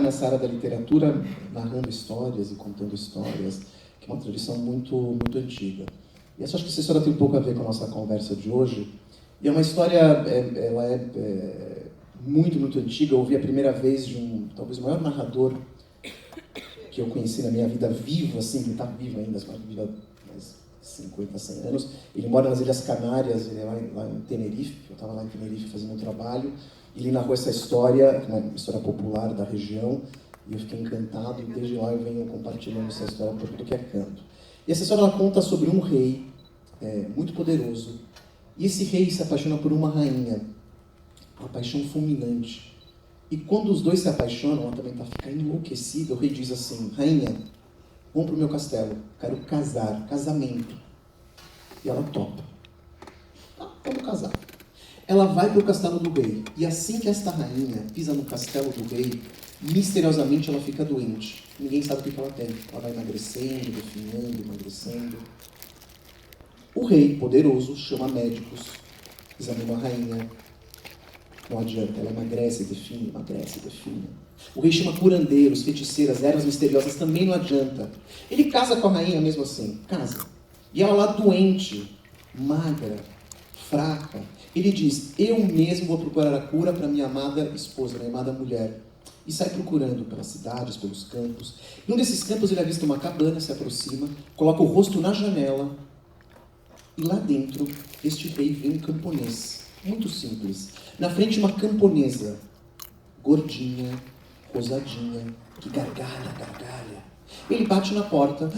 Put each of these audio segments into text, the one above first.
nessa área da literatura, narrando histórias e contando histórias, que é uma tradição muito, muito antiga. E acho que essa história tem um pouco a ver com a nossa conversa de hoje. E é uma história, ela é muito, muito antiga. Eu ouvi a primeira vez de talvez o maior narrador que eu conheci na minha vida vivo, assim, que está vivo ainda, vivo há mais 50, 100 anos. Ele mora nas Ilhas Canárias, ele é lá em Tenerife. Eu estava lá em Tenerife fazendo um trabalho. E ele narrou essa história, uma história popular da região, e eu fiquei encantado, e desde lá eu venho compartilhando essa história por tudo que é canto. E essa história ela conta sobre um rei muito poderoso, e esse rei se apaixona por uma rainha, uma paixão fulminante. E quando os dois se apaixonam, ela também fica enlouquecida, o rei diz assim: rainha, vamos para o meu castelo, quero casar, casamento. E ela topa. Tá, vamos casar. Ela vai para o castelo do rei, e assim que esta rainha pisa no castelo do rei, misteriosamente ela fica doente. Ninguém sabe o que ela tem. Ela vai emagrecendo, definhando, emagrecendo. O rei, poderoso, chama médicos, examina a rainha. Não adianta, ela emagrece, define, emagrece, define. O rei chama curandeiros, feiticeiras, ervas misteriosas, também não adianta. Ele casa com a rainha mesmo assim, casa. E ela lá doente, magra, fraca. Ele diz: eu mesmo vou procurar a cura para minha amada esposa, minha amada mulher. E sai procurando pelas cidades, pelos campos. Num desses campos ele avista uma cabana, se aproxima, coloca o rosto na janela. E lá dentro, este rei vê um camponês, muito simples. Na frente uma camponesa, gordinha, rosadinha, que gargalha, gargalha. Ele bate na porta.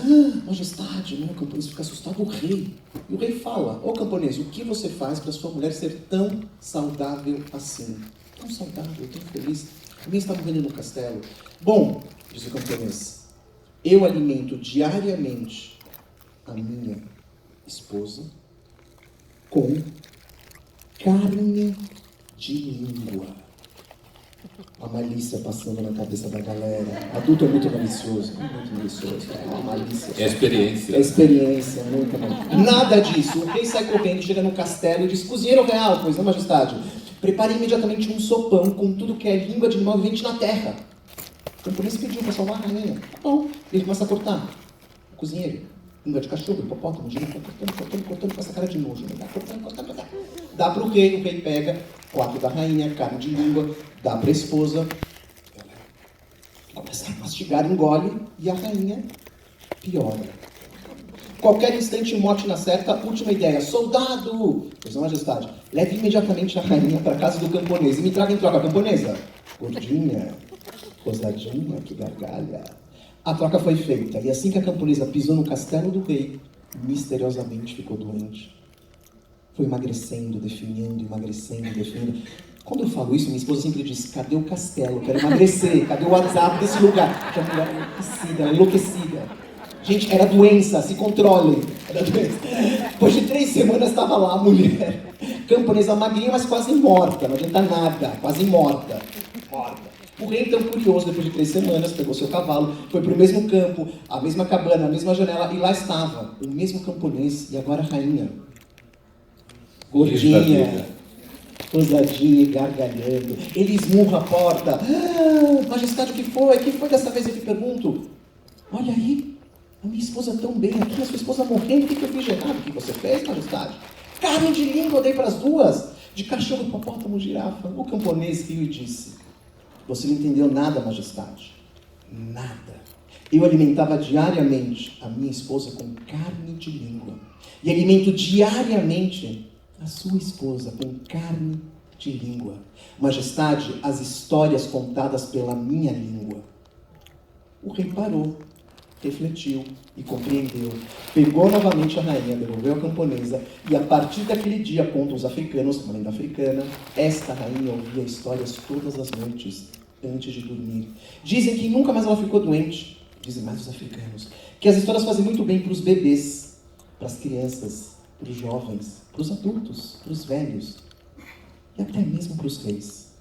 Majestade, né? O camponês fica assustado. O rei. E o rei fala: ô camponês, o que você faz para sua mulher ser tão saudável assim? Tão saudável, tão feliz. Alguém está morrendo no castelo. Bom, diz o camponês, eu alimento diariamente a minha esposa com carne de língua. A malícia passando na cabeça da galera. Adulto é muito malicioso, muito malicioso. A malícia. É experiência. É experiência, muita malícia. Nada disso. O rei sai correndo, chega no castelo e diz: cozinheiro real, pois não, majestade. Prepare imediatamente um sopão com tudo que é língua de animal vivente na terra. O camponês pediu para salvar a rainha. Tá bom. Ele começa a cortar. O cozinheiro. Língua de cachorro, hipopótamo, girafa, cortando com essa cara de nojo. Cortando. Dá para o rei pega 4 da rainha, carne de língua, dá para a esposa. Ela começa a mastigar, engole, e a rainha piora. Qualquer instante, morte na certa, última ideia: soldado! Pois não, majestade, leve imediatamente a rainha para a casa do camponês e me traga em troca a camponesa. Gordinha, rosadinha, que gargalha. A troca foi feita, e assim que a camponesa pisou no castelo do rei, misteriosamente ficou doente. Foi emagrecendo, definhando, emagrecendo, definhando. Quando eu falo isso, minha esposa sempre diz: cadê o castelo? Quero emagrecer, cadê o WhatsApp desse lugar? Porque a mulher enlouquecida. Gente, era doença, se controle. Era doença. Depois de 3 semanas estava lá a mulher, camponesa magrinha, mas quase morta, não adianta nada, quase morta. O rei, então curioso, depois de 3 semanas, pegou seu cavalo, foi para o mesmo campo, a mesma cabana, a mesma janela, e lá estava o mesmo camponês, e agora a rainha. Gordinha, rosadinha e gargalhando. Ele esmurra a porta. Majestade, o que foi? O que foi dessa vez? Eu te pergunto. Olha aí, a minha esposa tão bem aqui, a sua esposa morrendo, o que eu fiz de errado? O que você fez, majestade? Carne de língua eu dei para as duas, de cachorro, hipopótamo, girafa. O camponês riu e disse: você não entendeu nada, majestade. Nada. Eu alimentava diariamente a minha esposa com carne de língua. E alimento diariamente a sua esposa com carne de língua. Majestade, as histórias contadas pela minha língua. O rei parou, refletiu e compreendeu. Pegou novamente a rainha, devolveu a camponesa, e a partir daquele dia, contam os africanos, uma lenda africana, esta rainha ouvia histórias todas as noites, antes de dormir. Dizem que nunca mais ela ficou doente, dizem mais os africanos, que as histórias fazem muito bem para os bebês, para as crianças, para os jovens, para os adultos, para os velhos, e até mesmo para os reis.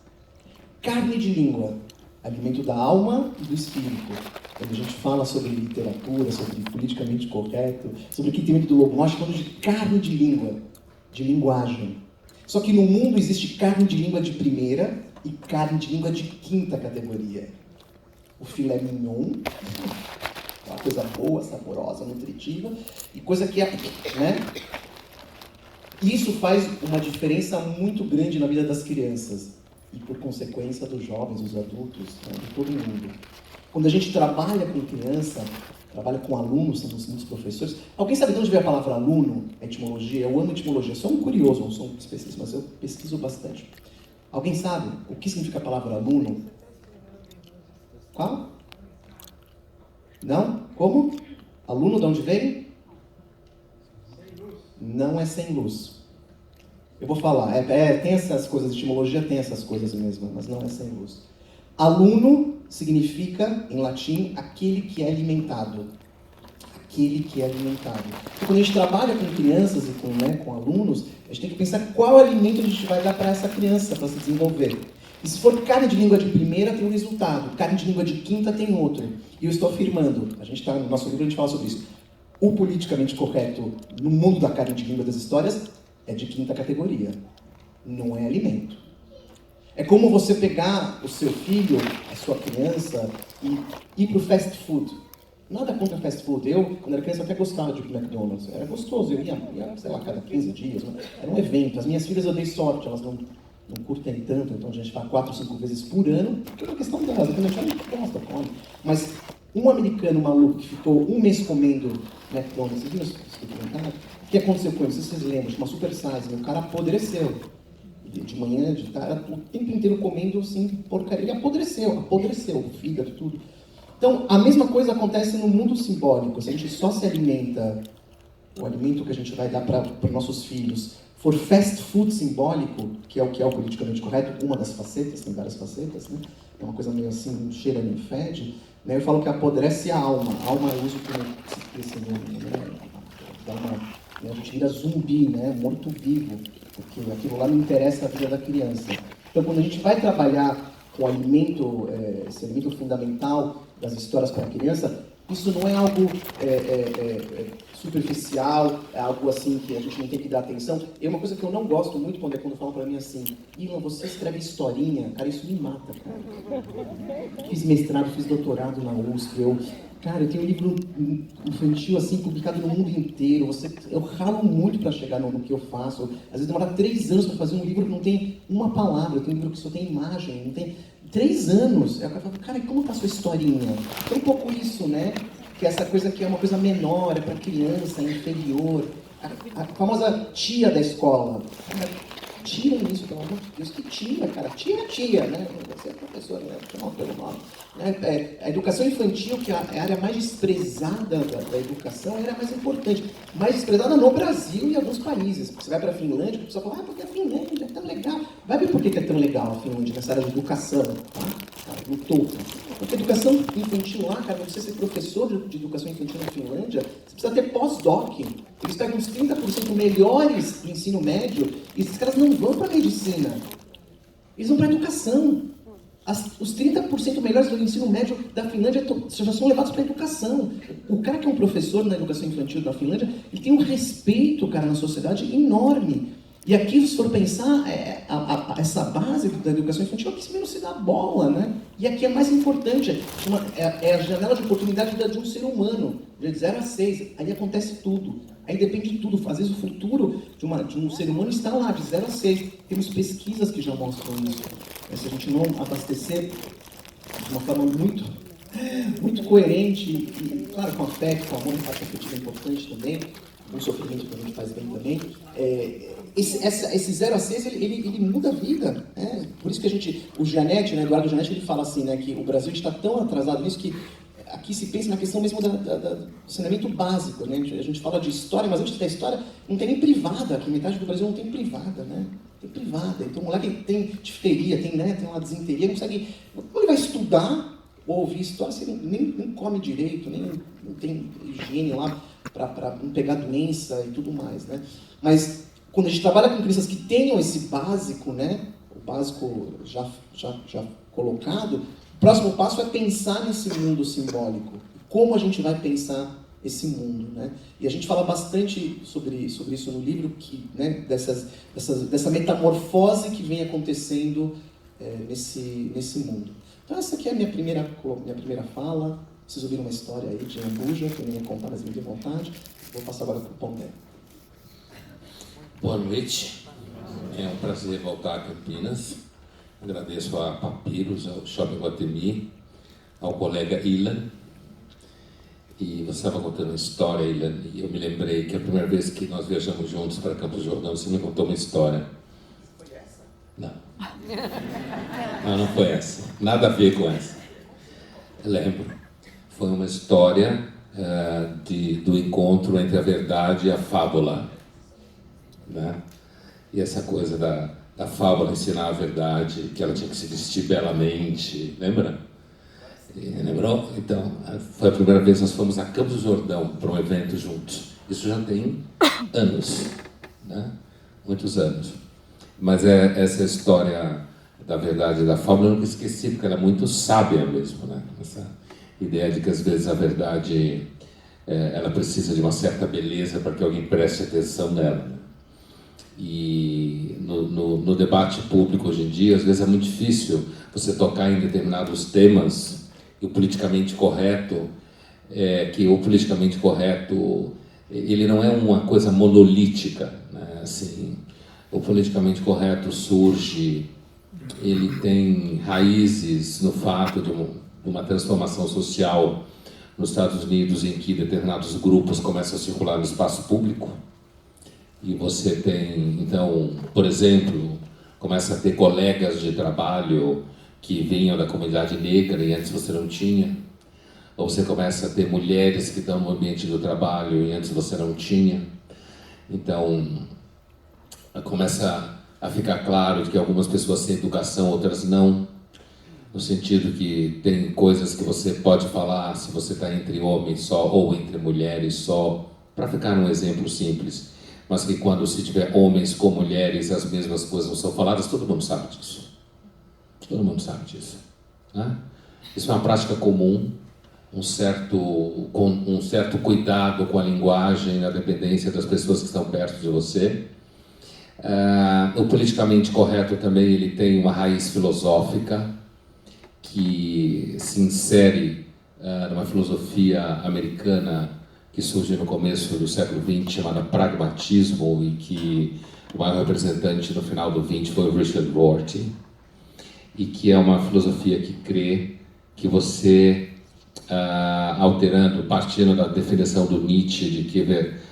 Carne de língua, alimento da alma e do espírito. Quando a gente fala sobre literatura, sobre politicamente correto, sobre o que tem dentro do lobo, nós chamamos de carne de língua, de linguagem. Só que no mundo existe carne de língua de primeira e carne de língua de 5ª categoria. o filé mignon, uma coisa boa, saborosa, nutritiva, e coisa que é, né? E isso faz uma diferença muito grande na vida das crianças e, por consequência, dos jovens, dos adultos, né, de todo mundo. Quando a gente trabalha com criança, trabalha com alunos, temos muitos professores. Alguém sabe de onde veio a palavra aluno? A etimologia? Eu amo etimologia. Sou um curioso, não sou um especialista, mas eu pesquiso bastante. Alguém sabe o que significa a palavra aluno? Qual? Não? Como? Aluno de onde veio? Não é sem luz. Eu vou falar, tem essas coisas, etimologia tem essas coisas mesmo, mas não é sem luz. Aluno significa, em latim, aquele que é alimentado. Aquele que é alimentado. Então, quando a gente trabalha com crianças e com alunos, a gente tem que pensar qual alimento a gente vai dar para essa criança, para se desenvolver. E se for carne de língua de primeira, tem um resultado. Carne de língua de quinta, tem outro. E eu estou afirmando, no nosso livro a gente fala sobre isso. O politicamente correto no mundo da carne de língua das histórias é de quinta categoria. Não é alimento. É como você pegar o seu filho, a sua criança, e ir para o fast food. Nada contra fast food. Eu, quando era criança, até gostava de ir para o McDonald's. Era gostoso. Eu ia, sei lá, cada 15 dias. Era um evento. As minhas filhas eu dei sorte. Elas não curtem tanto. Então a gente vai 4 ou 5 vezes por ano. Porque é uma questão delas. A gente não gosta, come. Mas um americano maluco que ficou um mês comendo McDonald's, vocês viram esse documentário? O que aconteceu com ele? Vocês lembram? Uma super size. O cara apodreceu. De manhã, de tarde, o tempo inteiro comendo assim, porcaria. Ele apodreceu, o fígado, tudo. Então, a mesma coisa acontece no mundo simbólico. Se a gente só se alimenta, o alimento que a gente vai dar para os nossos filhos, for fast food simbólico, que é o politicamente correto, uma das facetas, tem várias facetas, né? É uma coisa meio assim, cheira nem fede. Né? Eu falo que apodrece a alma. A alma eu uso como esse nome, né? A gente vira zumbi, né? Morto-vivo, porque aquilo lá não interessa a vida da criança. Então, quando a gente vai trabalhar com alimento, esse alimento fundamental das histórias para a criança, isso não é algo superficial, é algo assim que a gente não tem que dar atenção. É uma coisa que eu não gosto muito quando falam para mim assim, Ilan, você escreve historinha, cara, isso me mata, cara. Fiz mestrado, fiz doutorado na USP, cara, eu tenho um livro infantil assim, publicado no mundo inteiro, eu ralo muito para chegar no que eu faço. Às vezes demora 3 anos para fazer um livro que não tem uma palavra, eu tenho um livro que só tem imagem, não tem 3 anos. Aí o cara fala, cara, como tá a sua historinha? Tem um pouco isso, né? Que essa coisa que é uma coisa menor, é para criança, é inferior. A famosa tia da escola. Cara, tirem isso, pelo amor de Deus, que tia, cara? Tia, né? Você é professor, né? Não, pelo nome. A educação infantil, que é a área mais desprezada da educação, era a mais importante. Mais desprezada no Brasil e em alguns países. Você vai para a Finlândia, a pessoa fala, porque a Finlândia é tão legal. Vai ver por que é tão legal a Finlândia nessa área de educação, tá? No topo. Porque a educação infantil lá, cara, pra você ser professor de educação infantil na Finlândia, você precisa ter pós-doc. Eles pegam uns 30% melhores do ensino médio e esses caras não vão para medicina. Eles vão para educação. Os 30% melhores do ensino médio da Finlândia já são levados para a educação. O cara que é um professor na educação infantil da Finlândia, ele tem um respeito, cara, na sociedade enorme. E aqui, se for pensar, essa base da educação infantil é o que menos se dá bola, né? E aqui é mais importante, é a janela de oportunidade de um ser humano, de 0 a 6, aí acontece tudo. Aí depende de tudo, às vezes o futuro de um ser humano está lá, de 0 a 6. Temos pesquisas que já mostram isso. Se a gente não abastecer de uma forma muito coerente, e claro, com afeto, com amor, impacto afetivo é importante também, o sofrimento que a gente faz bem também, esse 0 a 6, ele muda a vida. Né? Por isso que o Gianetti, né, Eduardo Gianetti, ele fala assim, né, que o Brasil está tão atrasado nisso que aqui se pensa na questão mesmo do saneamento básico. Né? A gente fala de história, mas antes da história não tem nem privada, aqui metade do Brasil não tem privada, né? Tem privada. Então o moleque tem difteria, tem uma desinteria, não consegue... Quando ele vai estudar ou ouvir história, você nem come direito, nem tem higiene lá para não pegar doença e tudo mais, né? Mas quando a gente trabalha com crianças que tenham esse básico, né? O básico já colocado, o próximo passo é pensar nesse mundo simbólico. Como a gente vai pensar esse mundo, né? E a gente fala bastante sobre isso no livro, né? Dessa metamorfose que vem acontecendo nesse mundo. Então essa aqui é a minha primeira fala. Vocês ouviram uma história aí de Ambuja, que eu nem ia contar, mas me deu vontade. Vou passar agora para o Pondé. Boa noite. É um prazer voltar a Campinas. Agradeço a Papiros, ao Shopping Guatemi, ao colega Ilan. E você estava contando uma história, Ilan, e eu me lembrei que a primeira vez que nós viajamos juntos para Campos do Jordão, você me contou uma história. Foi essa? Não. Não foi essa. Nada a ver com essa. Eu lembro. Foi uma história do encontro entre a verdade e a fábula, né? E essa coisa da fábula ensinar a verdade, que ela tinha que se vestir belamente, lembra? Lembrou? Então, foi a primeira vez que nós fomos a Campos do Jordão para um evento juntos. Isso já tem anos, né? Muitos anos. Mas essa história da verdade e da fábula eu nunca esqueci, porque ela é muito sábia mesmo, né? Essa ideia de que às vezes a verdade ela precisa de uma certa beleza para que alguém preste atenção nela, né? E no debate público hoje em dia, às vezes é muito difícil você tocar em determinados temas e o politicamente correto, ele não é uma coisa monolítica, né? Assim, o politicamente correto surge, ele tem raízes no fato de uma transformação social nos Estados Unidos em que determinados grupos começam a circular no espaço público. E você tem, então, por exemplo, começa a ter colegas de trabalho que vinham da comunidade negra e antes você não tinha. Ou você começa a ter mulheres que estão no ambiente do trabalho e antes você não tinha. Então, começa a ficar claro de que algumas pessoas têm educação, outras não. No sentido que tem coisas que você pode falar se você está entre homens só ou entre mulheres só, para ficar num exemplo simples, mas que quando se tiver homens com mulheres as mesmas coisas não são faladas, todo mundo sabe disso. Todo mundo sabe disso, né? Isso é uma prática comum, um certo cuidado com a linguagem, na dependência das pessoas que estão perto de você. O politicamente correto também ele tem uma raiz filosófica, que se insere numa filosofia americana que surge no começo do século XX, chamada pragmatismo, e que o maior representante no final do XX foi o Richard Rorty, e que é uma filosofia que crê que você, partindo da definição do Nietzsche de que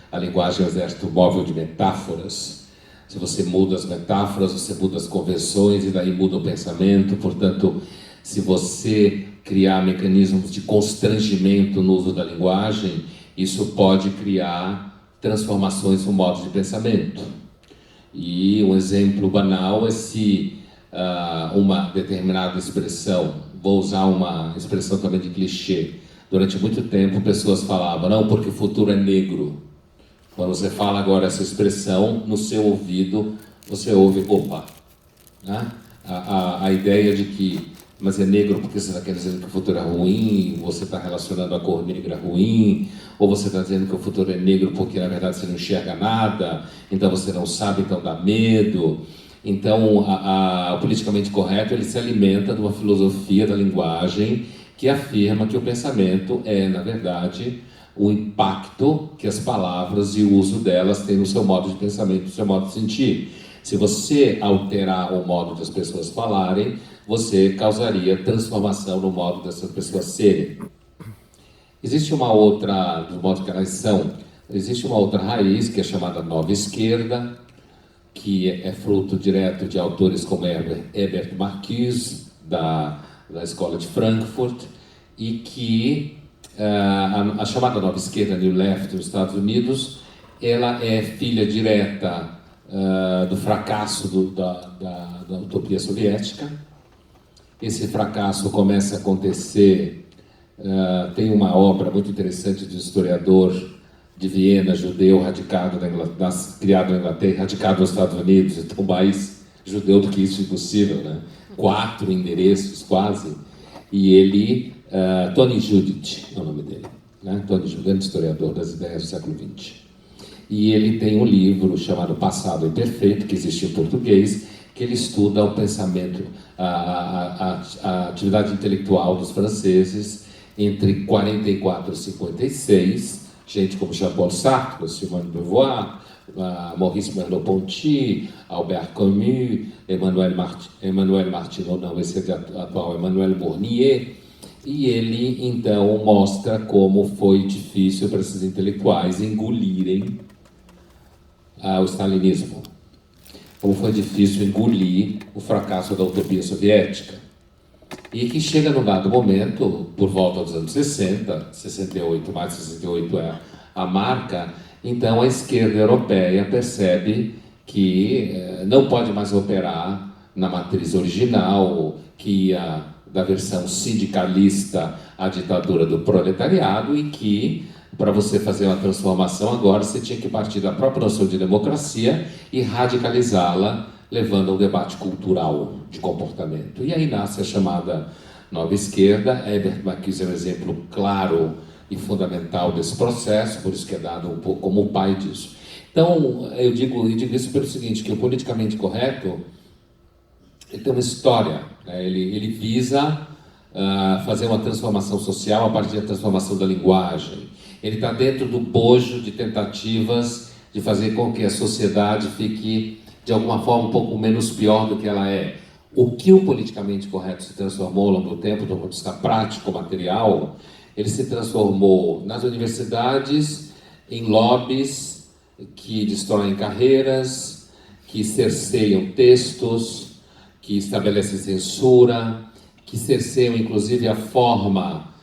a linguagem é um exército móvel de metáforas, se você muda as metáforas, você muda as convenções e daí muda o pensamento. Portanto, se você criar mecanismos de constrangimento no uso da linguagem, isso pode criar transformações no modo de pensamento. E um exemplo banal é se uma determinada expressão, vou usar uma expressão também de clichê, durante muito tempo pessoas falavam, não, porque o futuro é negro. Quando você fala agora essa expressão, no seu ouvido, você ouve, opa, né? A ideia de que mas é negro porque você está querendo dizer que o futuro é ruim, você está relacionando a cor negra ruim, ou você está dizendo que o futuro é negro porque na verdade você não enxerga nada, então você não sabe, então dá medo. Então o politicamente correto ele se alimenta de uma filosofia da linguagem que afirma que o pensamento é, na verdade, o impacto que as palavras e o uso delas têm no seu modo de pensamento, no seu modo de sentir. Se você alterar o modo das pessoas falarem, você causaria transformação no modo dessas pessoas serem. Existe uma outra, do modo que elas são, existe uma outra raiz que é chamada nova esquerda, que é fruto direto de autores como Herbert Marcuse, da escola de Frankfurt, e que a chamada nova esquerda, New Left, nos Estados Unidos, ela é filha direta do fracasso da utopia soviética. Esse fracasso começa a acontecer, tem uma obra muito interessante de um historiador de Viena, judeu, radicado criado na Inglaterra, radicado nos Estados Unidos, então mais judeu do que isso impossível, né? 4 endereços quase, e ele, Tony Judith é o nome dele, né? Tony Judith, grande historiador das ideias do século XX. E ele tem um livro chamado Passado Imperfeito, que existe em português, que ele estuda o pensamento, a atividade intelectual dos franceses entre 44 e 56, gente como Jean-Paul Sartre, Simone de Beauvoir, Maurice Merleau-Ponty, Albert Camus, Emmanuel Martineau, não, esse é atual, Emmanuel Mournier, e ele então mostra como foi difícil para esses intelectuais engolirem o stalinismo, como foi difícil engolir o fracasso da utopia soviética. E que chega num dado momento, por volta dos anos 60, 68, mais 68 é a marca, então a esquerda europeia percebe que não pode mais operar na matriz original, que ia da versão sindicalista à ditadura do proletariado, e que para você fazer uma transformação agora você tinha que partir da própria noção de democracia e radicalizá-la, levando a um debate cultural de comportamento. E aí nasce a chamada nova esquerda. Herbert Marcuse é um exemplo claro e fundamental desse processo, por isso que é dado um pouco como o pai disso. Então, eu digo isso pelo seguinte, que o politicamente correto ele tem uma história, né? Ele visa fazer uma transformação social a partir da transformação da linguagem. Ele está dentro do bojo de tentativas de fazer com que a sociedade fique de alguma forma um pouco menos pior do que ela é. O que o politicamente correto se transformou ao longo do tempo, do ponto de vista prático, material, ele se transformou nas universidades em lobbies que destroem carreiras, que cerceiam textos, que estabelecem censura, que cerceiam inclusive a forma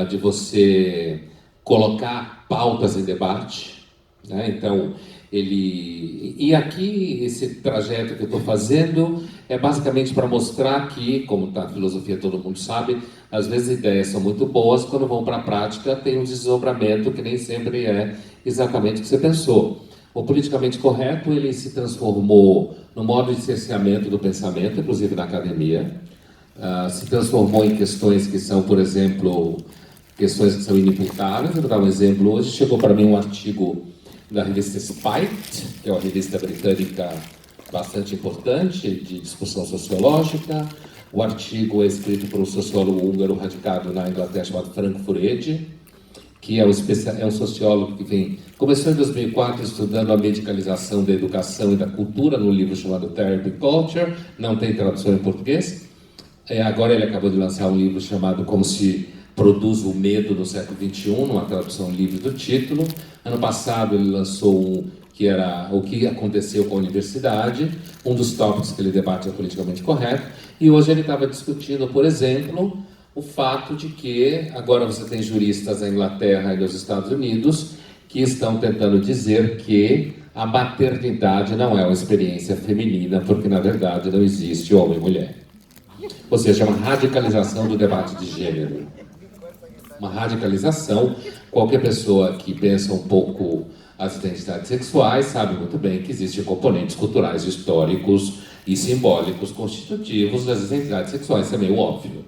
de você colocar pautas em debate, né? Então, e aqui, esse trajeto que eu estou fazendo é basicamente para mostrar que, como na filosofia todo mundo sabe, às vezes ideias são muito boas, quando vão para a prática tem um desdobramento que nem sempre é exatamente o que você pensou. O politicamente correto, ele se transformou no modo de cerceamento do pensamento, inclusive na academia, se transformou em questões que são, por exemplo, questões que são inimputáveis. Eu vou dar um exemplo. Hoje chegou para mim um artigo da revista Spite, que é uma revista britânica bastante importante de discussão sociológica. O artigo é escrito por um sociólogo húngaro radicado na Inglaterra chamado Frank Furedi, que é um sociólogo que começou em 2004 estudando a medicalização da educação e da cultura no livro chamado Therapy Culture, não tem tradução em português. Agora ele acabou de lançar um livro chamado Como se produz o medo no século XXI, uma tradução livre do título. Ano passado ele lançou que era o que aconteceu com a universidade, um dos tópicos que ele debate é politicamente correto, e hoje ele estava discutindo, por exemplo, o fato de que agora você tem juristas na Inglaterra e nos Estados Unidos que estão tentando dizer que a maternidade não é uma experiência feminina, porque na verdade não existe homem e mulher. Ou seja, uma radicalização do debate de gênero. Uma radicalização. Qualquer pessoa que pensa um pouco as identidades sexuais sabe muito bem que existem componentes culturais, históricos e simbólicos constitutivos das identidades sexuais. Isso é meio óbvio.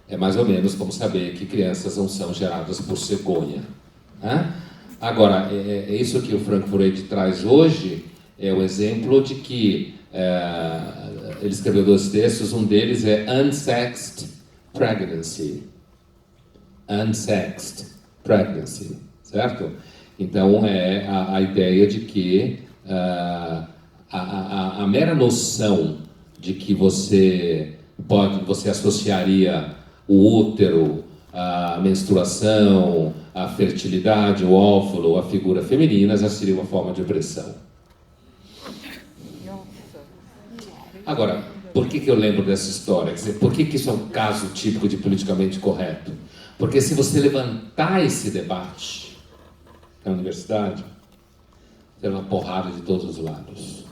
É mais ou menos como saber que crianças não são geradas por cegonha. Agora, é isso que o Frank Furedi traz hoje, é o exemplo de que ele escreveu 2 textos, um deles é Unsexed Pregnancy. Unsexed Pregnancy, certo? Então, é a ideia de que a mera noção de que você associaria o útero, a menstruação, a fertilidade, o óvulo, a figura feminina, já seria uma forma de opressão. Agora, por que eu lembro dessa história? Quer dizer, por que isso é um caso típico de politicamente correto? Porque se você levantar esse debate na universidade, tem uma porrada de todos os lados,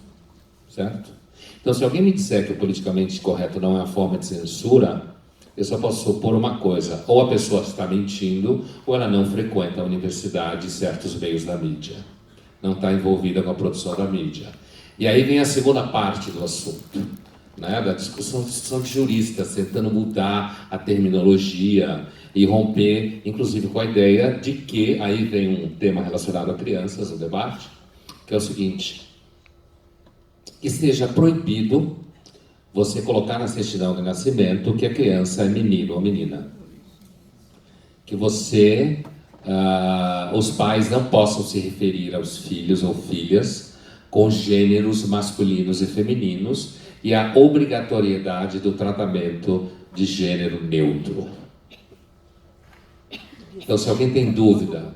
certo? Então, se alguém me disser que o politicamente correto não é uma forma de censura, eu só posso supor uma coisa: ou a pessoa está mentindo, ou ela não frequenta a universidade e certos meios da mídia. Não está envolvida com a produção da mídia. E aí vem a segunda parte do assunto, né, da discussão de juristas, tentando mudar a terminologia e romper, inclusive, com a ideia de que, aí vem um tema relacionado a crianças, o debate, que é o seguinte: que seja proibido você colocar na certidão de nascimento que a criança é menino ou menina. Que os pais não possam se referir aos filhos ou filhas com gêneros masculinos e femininos e a obrigatoriedade do tratamento de gênero neutro. Então, se alguém tem dúvida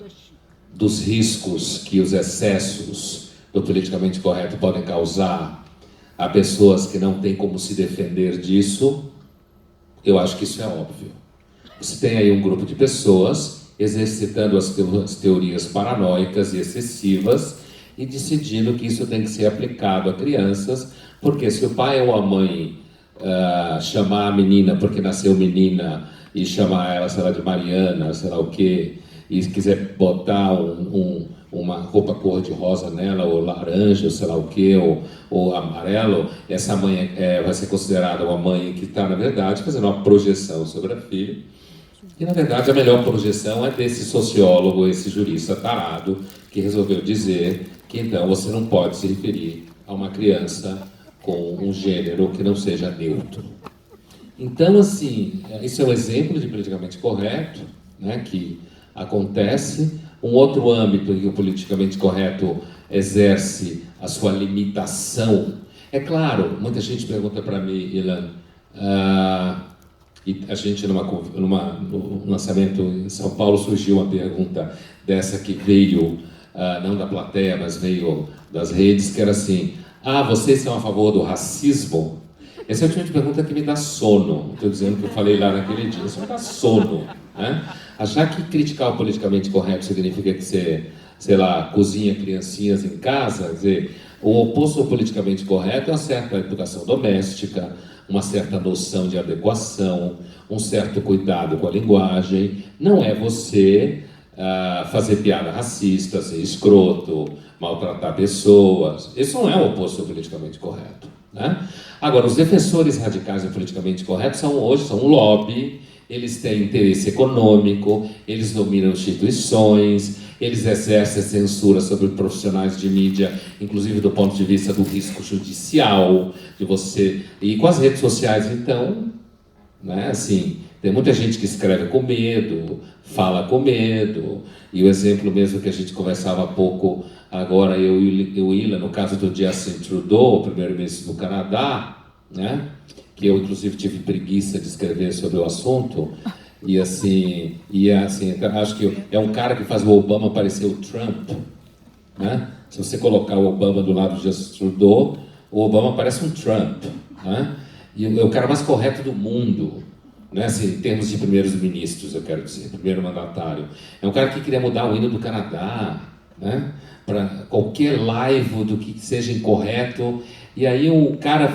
dos riscos que os excessos do politicamente correto podem causar a pessoas que não têm como se defender disso, eu acho que isso é óbvio. Você tem aí um grupo de pessoas exercitando as teorias paranoicas e excessivas e decidindo que isso tem que ser aplicado a crianças, porque se o pai ou a mãe chamar a menina porque nasceu menina e chamar ela, sei lá, de Mariana, sei lá o quê, e se quiser botar uma roupa cor-de-rosa nela, ou laranja, ou sei lá o quê, ou amarelo, essa mãe vai ser considerada uma mãe que está, na verdade, fazendo uma projeção sobre a filha. E, na verdade, a melhor projeção é desse sociólogo, esse jurista tarado, que resolveu dizer que, então, você não pode se referir a uma criança com um gênero que não seja neutro. Então, assim, isso é um exemplo de politicamente correto, né, que acontece. Um outro âmbito em que o politicamente correto exerce a sua limitação. É claro, muita gente pergunta para mim, Ilan, e a gente, no lançamento em São Paulo, surgiu uma pergunta dessa que veio, não da plateia, mas veio das redes, que era assim: vocês são a favor do racismo? Essa é a última pergunta que me dá sono. Estou dizendo que eu falei lá naquele dia. Isso me dá sono, né? Achar que criticar o politicamente correto significa que você, sei lá, cozinha criancinhas em casa, quer dizer, o oposto ao politicamente correto é uma certa educação doméstica, uma certa noção de adequação, um certo cuidado com a linguagem. Não é você fazer piada racista, ser escroto, maltratar pessoas. Isso não é o oposto ao politicamente correto, né? Agora, os defensores radicais do politicamente correto hoje são um lobby. Eles têm interesse econômico, eles dominam instituições, eles exercem censura sobre profissionais de mídia, inclusive do ponto de vista do risco judicial, de você... E com as redes sociais, então, né, assim, tem muita gente que escreve com medo, fala com medo, e o exemplo mesmo que a gente conversava há pouco, agora eu e o Ilan, no caso do Justin Trudeau, o primeiro-ministro do Canadá, né, que eu inclusive tive preguiça de escrever sobre o assunto, e assim, acho que é um cara que faz o Obama parecer o Trump, né? Se você colocar o Obama do lado de Justin Trudeau, o Obama parece um Trump, né? E é o cara mais correto do mundo, né? Assim, em termos de primeiros ministros, eu quero dizer, primeiro mandatário. É um cara que queria mudar o hino do Canadá, né? Para qualquer laivo do que seja incorreto, e aí o cara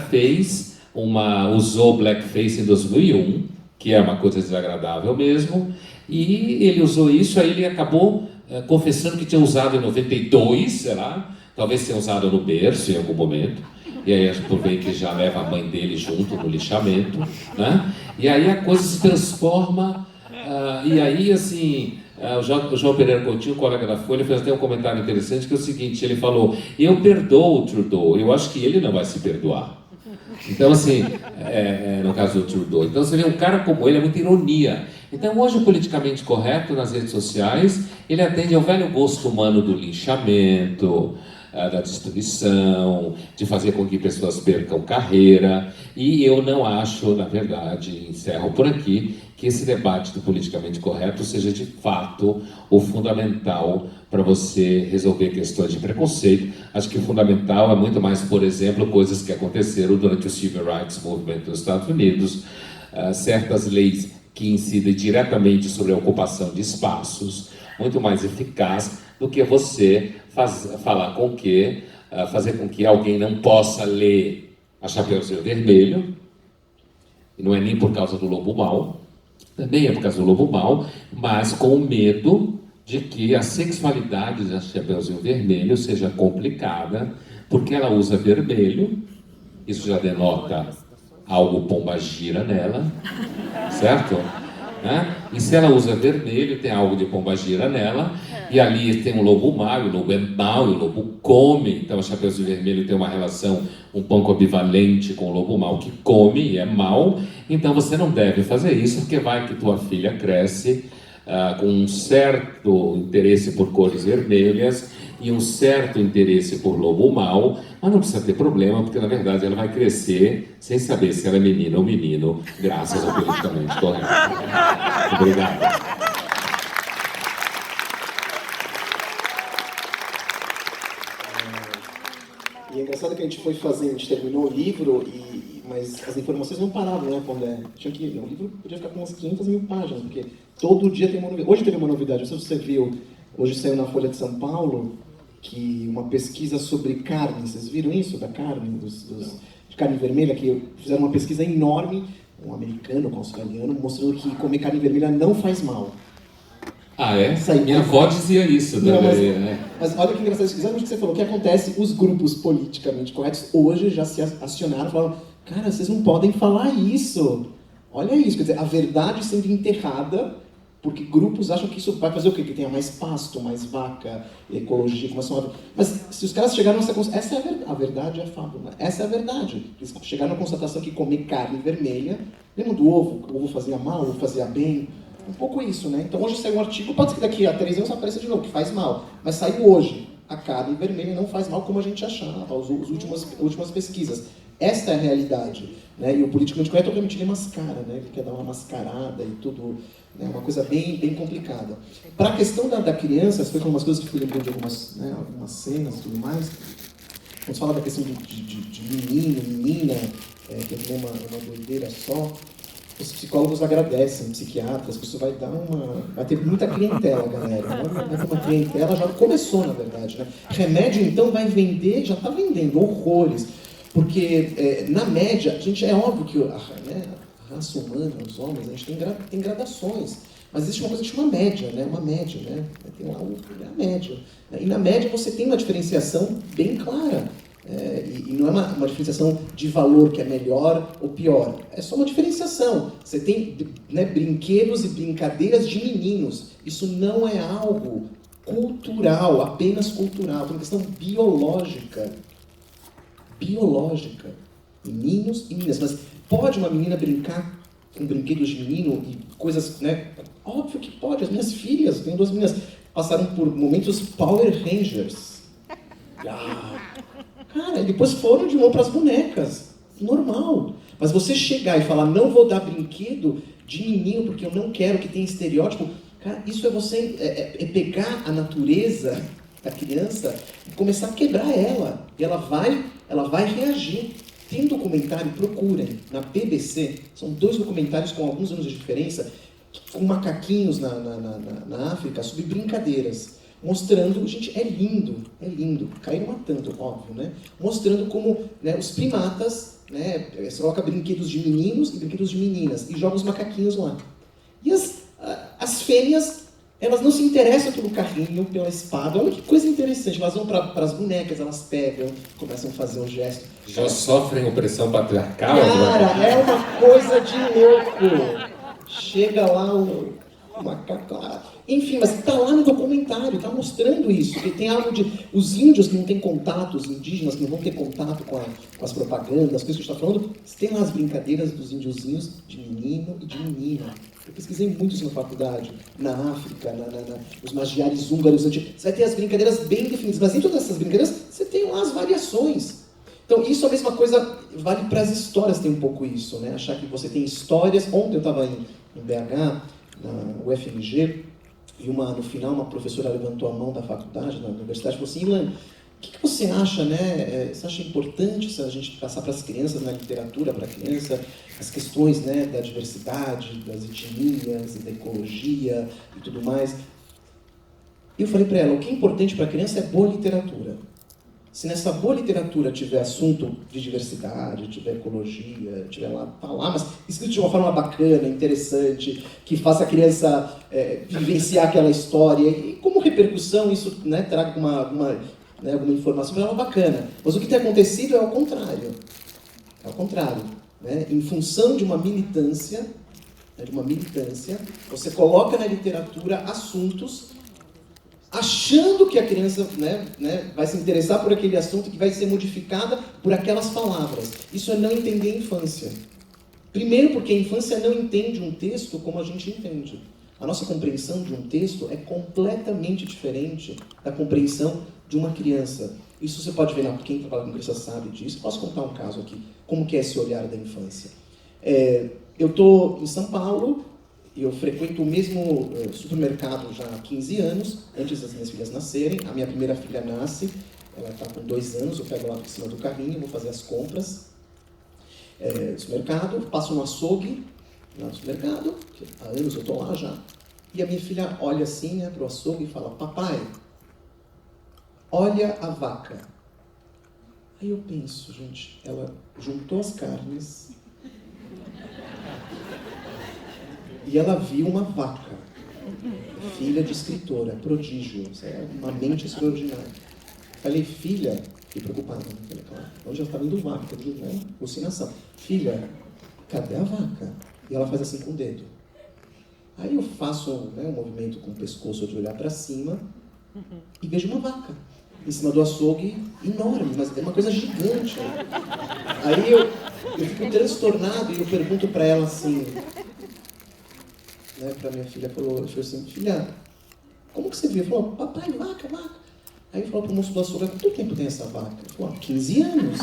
usou blackface em 2001, que é uma coisa desagradável mesmo, e ele usou isso, aí ele acabou confessando que tinha usado em 92, sei lá, talvez tenha usado no berço em algum momento, e aí aproveita que já leva a mãe dele junto no lixamento, né? E aí a coisa se transforma, e aí assim... O João Pereira Coutinho, colega da Folha, fez até um comentário interessante, que é o seguinte: ele falou, eu perdoo o Trudeau, eu acho que ele não vai se perdoar. Então, assim, no caso do Trudeau. Então, você vê um cara como ele, é muita ironia. Então, hoje, o politicamente correto nas redes sociais, ele atende ao velho gosto humano do linchamento, da destruição, de fazer com que pessoas percam carreira. E eu não acho, na verdade, encerro por aqui, que esse debate do politicamente correto seja de fato o fundamental para você resolver questões de preconceito. Acho que o fundamental é muito mais, por exemplo, coisas que aconteceram durante o Civil Rights Movement nos Estados Unidos, certas leis que incidem diretamente sobre a ocupação de espaços, muito mais eficaz do que você fazer com que alguém não possa ler a Chapeuzinho Vermelho, e não é nem por causa do lobo mau, também é por causa do lobo mau, mas com o medo de que a sexualidade da Chapeuzinho Vermelho seja complicada, porque ela usa vermelho, isso já denota algo pombagira nela, certo? Né? E se ela usa vermelho, tem algo de pombagira nela, e ali tem um lobo mau, e o lobo é mau, e o lobo come. Então a Chapeuzinho Vermelho tem uma relação um pouco ambivalente com o lobo mau, que come e é mau. Então você não deve fazer isso, porque vai que tua filha cresce com um certo interesse por cores vermelhas e um certo interesse por lobo mau, mas não precisa ter problema, porque na verdade ela vai crescer sem saber se ela é menina ou menino, graças ao politicamente correto. Obrigado. E é engraçado que a gente foi fazer, a gente terminou o livro, mas as informações não paravam, né, Pondé? Tinha que, o livro podia ficar com umas 500 mil páginas, porque todo dia tem uma novidade. Hoje teve uma novidade, não sei se você viu, hoje saiu na Folha de São Paulo, que uma pesquisa sobre carne, vocês viram isso, da carne, de carne vermelha, que fizeram uma pesquisa enorme, um americano, um australiano, mostrando que comer carne vermelha não faz mal. Ah, é? Minha avó dizia isso também. Mas olha que engraçado, exatamente o que você falou. O que acontece, os grupos politicamente corretos hoje já se acionaram e falaram: cara, vocês não podem falar isso. Olha isso, quer dizer, a verdade sendo enterrada, porque grupos acham que isso vai fazer o quê? Que tenha mais pasto, mais vaca, ecologia, começam a... Mas se os caras chegaram nessa constatação, essa é a verdade, é a fábula. Essa é a verdade. Eles chegaram na constatação que comer carne vermelha, lembram do ovo? O ovo fazia mal, o ovo fazia bem. Um pouco isso, né? Então hoje saiu um artigo, pode ser que daqui a 3 anos apareça de novo, que faz mal. Mas saiu hoje. A carne vermelha não faz mal como a gente achava, as últimas pesquisas. Esta é a realidade. Né? E o politicamente correto, obviamente, ele mascara, né? Ele quer dar uma mascarada e tudo, né? Uma coisa bem, bem complicada. Para a questão da criança, foi com umas coisas que fui lembrando de algumas cenas e tudo mais. Quando se fala da questão de menino, menina, que é uma doideira só, os psicólogos agradecem, psiquiatras, que isso vai ter muita clientela, galera. Vai ter uma clientela, já começou, na verdade, né? Remédio, então, vai vender, já está vendendo horrores. Porque, na média, a gente, é óbvio que a raça humana, os homens, a gente tem gradações. Mas existe uma coisa que chama média, né? Uma média, né? Tem lá a média. E na média você tem uma diferenciação bem clara. E não é uma diferenciação de valor que é melhor ou pior. É só uma diferenciação. Você tem, né, brinquedos e brincadeiras de meninos. Isso não é algo cultural, apenas cultural. É uma questão biológica. Biológica. Meninos e meninas. Mas pode uma menina brincar com brinquedos de menino e coisas, né? Óbvio que pode. As minhas filhas, tenho 2 meninas, passaram por momentos Power Rangers. Cara, e depois foram de novo para as bonecas. Normal. Mas você chegar e falar, não vou dar brinquedo de menino porque eu não quero que tenha estereótipo, cara, isso é você pegar a natureza da criança e começar a quebrar ela. E ela vai reagir. Tem um documentário, procurem, na BBC, são 2 documentários com alguns anos de diferença, com macaquinhos na África, sobre brincadeiras. Mostrando, gente, é lindo, caíram matando, óbvio, né? Mostrando como, né, os primatas, né, você coloca brinquedos de meninos e brinquedos de meninas, e joga os macaquinhos lá. E as fêmeas, elas não se interessam pelo carrinho, pela espada, olha que coisa interessante, elas vão para as bonecas, elas pegam, começam a fazer o gesto. Já sofrem opressão patriarcal? Cara, é uma coisa de louco. Chega lá o macaco lá. Enfim, mas está lá no documentário, está mostrando isso. Que tem algo de... Os índios que não têm contato, os indígenas que não vão ter contato com as propagandas, as coisas que a gente está falando, tem lá as brincadeiras dos índiozinhos de menino e de menina. Eu pesquisei muito isso na faculdade, na África, os magiares húngaros. Você vai ter as brincadeiras bem definidas, mas dentro dessas brincadeiras você tem lá as variações. Então, isso é a mesma coisa, vale para as histórias, tem um pouco isso, né? Achar que você tem histórias. Ontem eu estava em BH, na UFMG, e no final uma professora levantou a mão da faculdade, na universidade, e falou assim: Ilan, o que você acha, né? Você acha importante a gente passar para as crianças, na literatura para a criança, as questões, né, da diversidade, das etnias, da ecologia e tudo mais? E eu falei para ela, o que é importante para a criança é boa literatura. Se nessa boa literatura tiver assunto de diversidade, tiver ecologia, tiver lá, tá lá, mas escrito de uma forma bacana, interessante, que faça a criança vivenciar aquela história, e como repercussão isso, né, traga alguma informação para ela bacana. Mas o que tem acontecido é ao contrário. É ao contrário. Né? Em função de uma militância, né, de uma militância. Você coloca na literatura assuntos achando que a criança vai se interessar por aquele assunto que vai ser modificada por aquelas palavras. Isso é não entender a infância. Primeiro porque a infância não entende um texto como a gente entende. A nossa compreensão de um texto é completamente diferente da compreensão de uma criança. Isso você pode ver, quem trabalha com criança sabe disso. Posso contar um caso aqui, como que é esse olhar da infância. Eu estou em São Paulo, e eu frequento o mesmo supermercado já há 15 anos, antes das minhas filhas nascerem. A minha primeira filha nasce, ela está com 2 anos, eu pego ela por cima do carrinho, vou fazer as compras do supermercado, passo no açougue, lá no supermercado, que há anos eu estou lá já, e a minha filha olha assim, né, para o açougue e fala: papai, olha a vaca. Aí eu penso, gente, ela juntou as carnes e ela viu uma vaca, filha de escritora, prodígio, uma mente extraordinária. Falei: filha, fiquei preocupado, né? Falei: claro, onde já está vindo vaca, né? Alucinação. Filha, cadê a vaca? E ela faz assim com o dedo. Aí eu faço um movimento com o pescoço de olhar para cima e vejo uma vaca em cima do açougue, enorme, mas é uma coisa gigante. Aí eu fico transtornado e eu pergunto para ela assim, para minha filha, falou assim: filha, como que você viu? Falou: papai, vaca, vaca. Aí falou para o moço do açougue: quanto tempo tem essa vaca? Ele falou: 15 anos.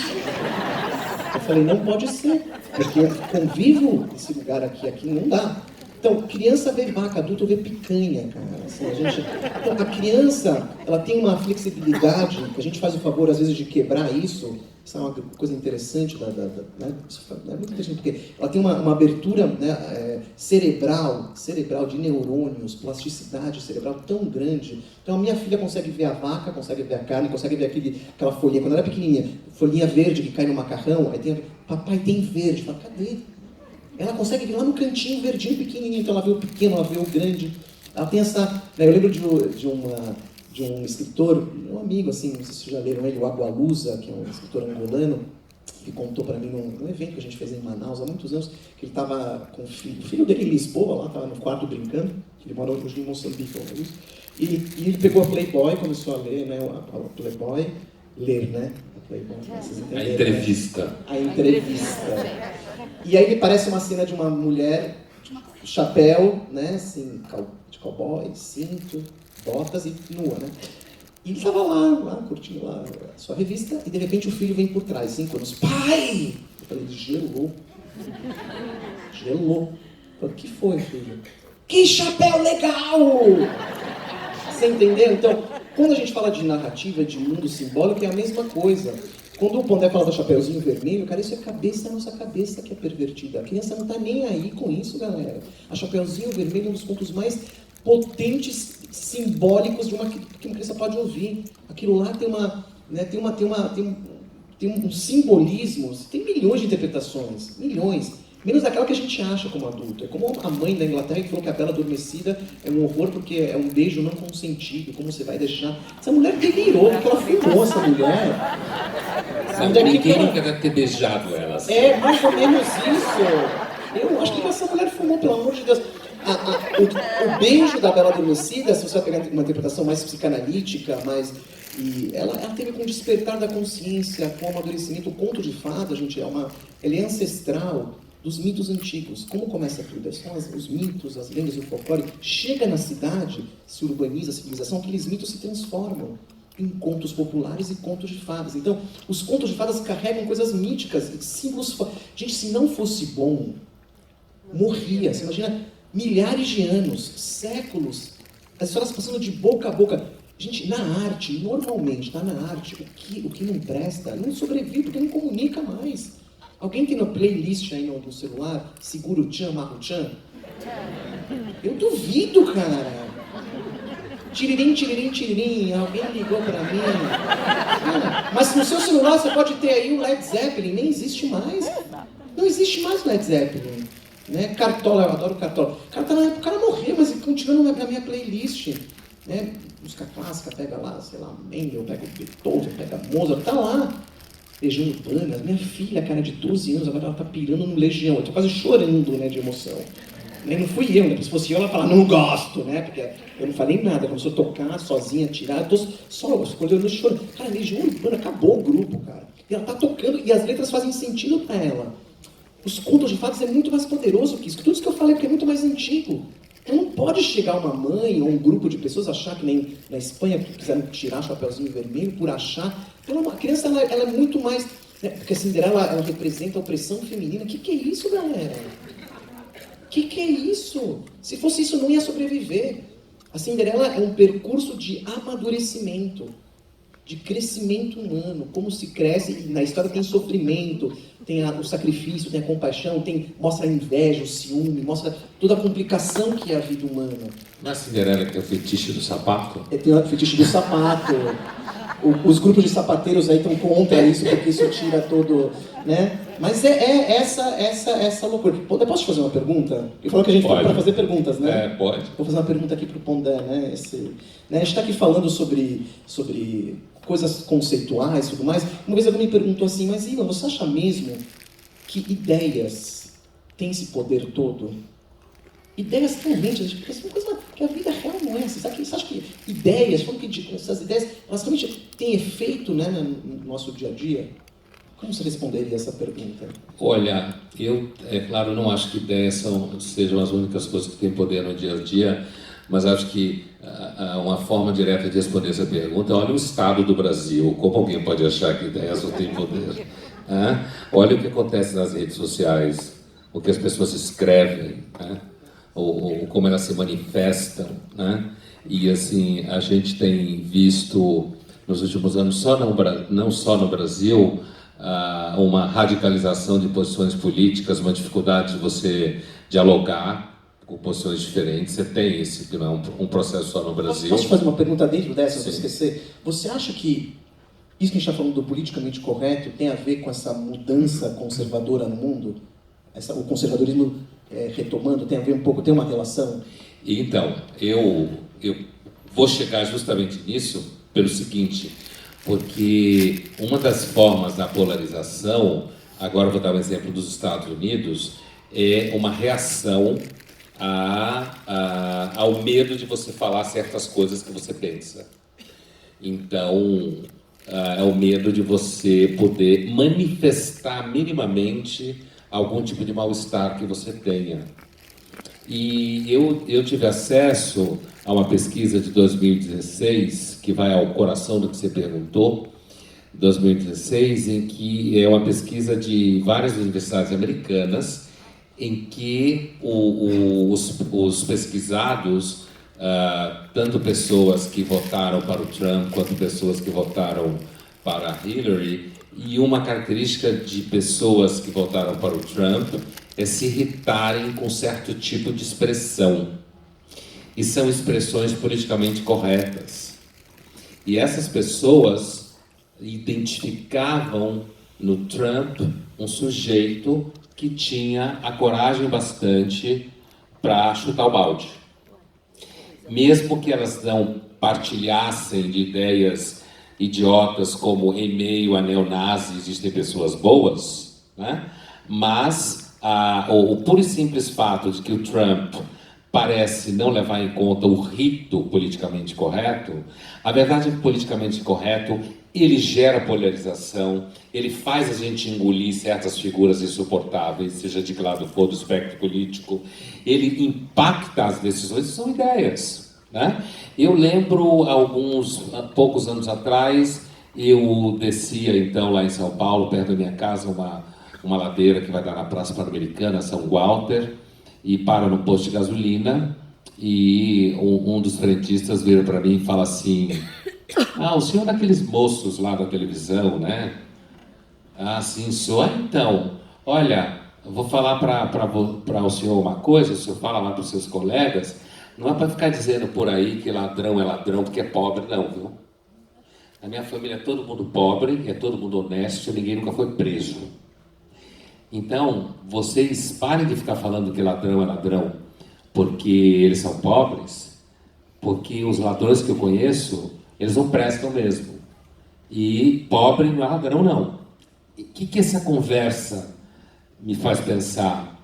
Eu falei: não pode ser, porque eu convivo nesse lugar aqui não dá. Então, criança vê vaca, adulto vê picanha, cara. Assim, então, a criança, ela tem uma flexibilidade, que a gente faz o favor, às vezes, de quebrar isso. Isso é uma coisa interessante, né? Isso é muito interessante, porque ela tem uma abertura, né, cerebral de neurônios, plasticidade cerebral tão grande. Então, a minha filha consegue ver a vaca, consegue ver a carne, consegue ver aquela folhinha. Quando ela era pequenininha, folhinha verde que cai no macarrão, aí tem: papai, tem verde. Fala: cadê? Ela consegue ver lá no cantinho, verdinho, pequenininho. Então ela vê o pequeno, ela vê o grande. Ela tem essa... Eu lembro de um escritor, um amigo, assim, não sei se vocês já leram ele, o Agualusa, que é um escritor angolano, que contou para mim num evento que a gente fez em Manaus há muitos anos, que ele estava com o filho dele em Lisboa, lá, estava no quarto brincando, que ele mora hoje em Moçambique, e ele pegou a Playboy, começou a ler, né, a Playboy, né? A Playboy, a entrevista. Né? A entrevista. E aí me parece uma cena de uma mulher, chapéu, né, assim, de cowboy, cinto, botas e nua, né? E ele estava lá, curtindo lá a sua revista, e de repente o filho vem por trás, 5 anos: pai! Eu falei: gelou. Eu falei: o que foi, filho? Que chapéu legal! Você entendeu? Então, quando a gente fala de narrativa, de mundo simbólico, é a mesma coisa. Quando o Pondé fala do Chapeuzinho Vermelho, cara, isso é a nossa cabeça que é pervertida. A criança não está nem aí com isso, galera. A Chapeuzinho Vermelho é um dos pontos mais potentes, simbólicos que uma criança pode ouvir. Aquilo lá tem um simbolismo, tem milhões de interpretações, milhões. Menos daquela que a gente acha como adulto. É como a mãe da Inglaterra que falou que a Bela Adormecida é um horror porque é um beijo não consentido. Como você vai deixar? Essa mulher delirou, porque ela fumou, essa mulher. Ninguém nunca deve ter beijado ela. Assim. É mais ou menos isso. Eu acho que essa mulher fumou, pelo amor de Deus. O beijo da Bela Adormecida, se você vai pegar uma interpretação mais psicanalítica, e ela teve com o despertar da consciência, com o amadurecimento. O conto de fada, gente, ele é ancestral dos mitos antigos. Como começa tudo? São os mitos, as lendas, o folclore. Chega na cidade, se urbaniza a civilização, aqueles mitos se transformam em contos populares e contos de fadas. Então, os contos de fadas carregam coisas míticas, símbolos. Gente, se não fosse bom, morria. Você imagina milhares de anos, séculos, as histórias passando de boca a boca. Gente, na arte, normalmente, na arte, o que não presta, não sobrevive porque não comunica mais. Alguém tem uma playlist aí no celular, Seguro Chan, Marro Chan? Eu duvido, cara. Tiririm, tiririm, tiririm, alguém ligou pra mim. Cara, mas no seu celular você pode ter aí o Led Zeppelin, nem existe mais. Não existe mais o Led Zeppelin. Né? Cartola, eu adoro Cartola. O cara morreu, mas continua na minha playlist. Né? Música clássica, pega lá, sei lá, Mendel, pega Beethoven, pega Mozart, tá lá. Legião Urbana, minha filha, cara, de 12 anos, agora ela tá pirando no Legião. Eu tô quase chorando, né, de emoção. Nem não fui eu, né? Se fosse eu, ela ia falar, não gosto, né? Porque eu não falei nada, começou a tocar sozinha, tirar, eu tô só escolhendo no choro. Cara, Legião Urbana, acabou o grupo, cara. E ela tá tocando, e as letras fazem sentido pra ela. Os contos de fadas é muito mais poderoso que isso. Tudo isso que eu falei porque é muito mais antigo. Então não pode chegar uma mãe ou um grupo de pessoas achar que nem na Espanha que quiseram tirar o chapeuzinho vermelho por achar. Então, a criança ela é muito mais. Né? Porque a Cinderela ela representa a opressão feminina. O que é isso, galera? O que é isso? Se fosse isso, não ia sobreviver. A Cinderela é um percurso de amadurecimento, de crescimento humano, como se cresce, e na história tem sofrimento, tem o sacrifício, tem a compaixão, mostra a inveja, o ciúme, mostra toda a complicação que é a vida humana. Na Cinderela tem o fetiche do sapato? Tem o fetiche do sapato. Os grupos de sapateiros aí estão contra isso, porque isso tira todo, né? Mas é essa loucura. Posso te fazer uma pergunta? Eu falo que a gente foi para fazer perguntas, né? Pode. Vou fazer uma pergunta aqui para o Pondé, né? A gente está aqui falando sobre coisas conceituais e tudo mais. Uma vez alguém me perguntou assim, mas Ilan, você acha mesmo que ideias têm esse poder todo? Ideias realmente, porque é uma coisa que a vida real não é. Você acha que ideias, essas ideias, elas realmente têm efeito, né, no nosso dia a dia? Como você responderia essa pergunta? Olha, eu, é claro, não acho que ideias sejam as únicas coisas que têm poder no dia a dia, mas acho que uma forma direta de responder essa pergunta é: olha o estado do Brasil, como alguém pode achar que ideias não têm poder? Olha o que acontece nas redes sociais, o que as pessoas escrevem, ou como elas se manifestam, né? E assim, a gente tem visto nos últimos anos, não só no Brasil, uma radicalização de posições políticas, uma dificuldade de você dialogar com posições diferentes. Você tem esse, que não é um processo só no Brasil. Posso te fazer uma pergunta dentro dessa, se eu esquecer? Você acha que isso que a gente está falando do politicamente correto tem a ver com essa mudança conservadora no mundo? O conservadorismo retomando, tem a ver um pouco, tem uma relação? Então, eu vou chegar justamente nisso pelo seguinte, porque uma das formas da polarização, agora eu vou dar um exemplo dos Estados Unidos, é uma reação ao medo de você falar certas coisas que você pensa. Então, é o medo de você poder manifestar minimamente algum tipo de mal-estar que você tenha. E eu tive acesso a uma pesquisa de 2016, que vai ao coração do que você perguntou, 2016, em que é uma pesquisa de várias universidades americanas, em que os pesquisados, tanto pessoas que votaram para o Trump quanto pessoas que votaram para a Hillary, e uma característica de pessoas que votaram para o Trump é se irritarem com certo tipo de expressão. E são expressões politicamente corretas. E essas pessoas identificavam no Trump um sujeito que tinha a coragem bastante para chutar o balde. Mesmo que elas não partilhassem de ideias idiotas como em meio a neonazis existem pessoas boas, né? Mas o puro e simples fato de que o Trump parece não levar em conta o rito politicamente correto, a verdade é que o politicamente correto ele gera polarização, ele faz a gente engolir certas figuras insuportáveis, seja de que lado for do espectro político, ele impacta as decisões, são ideias, né? Eu lembro, poucos anos atrás, eu descia então lá em São Paulo, perto da minha casa, uma ladeira que vai dar na Praça Pan-Americana, São Walter, e para no posto de gasolina, e um dos frentistas vira para mim e fala assim: o senhor é daqueles moços lá da televisão, né? Sim, sou. Então, olha, eu vou falar para o senhor uma coisa, o senhor fala lá para os seus colegas, não é para ficar dizendo por aí que ladrão é ladrão porque é pobre, não, viu? Na minha família é todo mundo pobre, é todo mundo honesto, ninguém nunca foi preso. Então, vocês parem de ficar falando que ladrão é ladrão porque eles são pobres, porque os ladrões que eu conheço, eles não prestam mesmo. E pobre não é ladrão, não. O que essa conversa me faz pensar?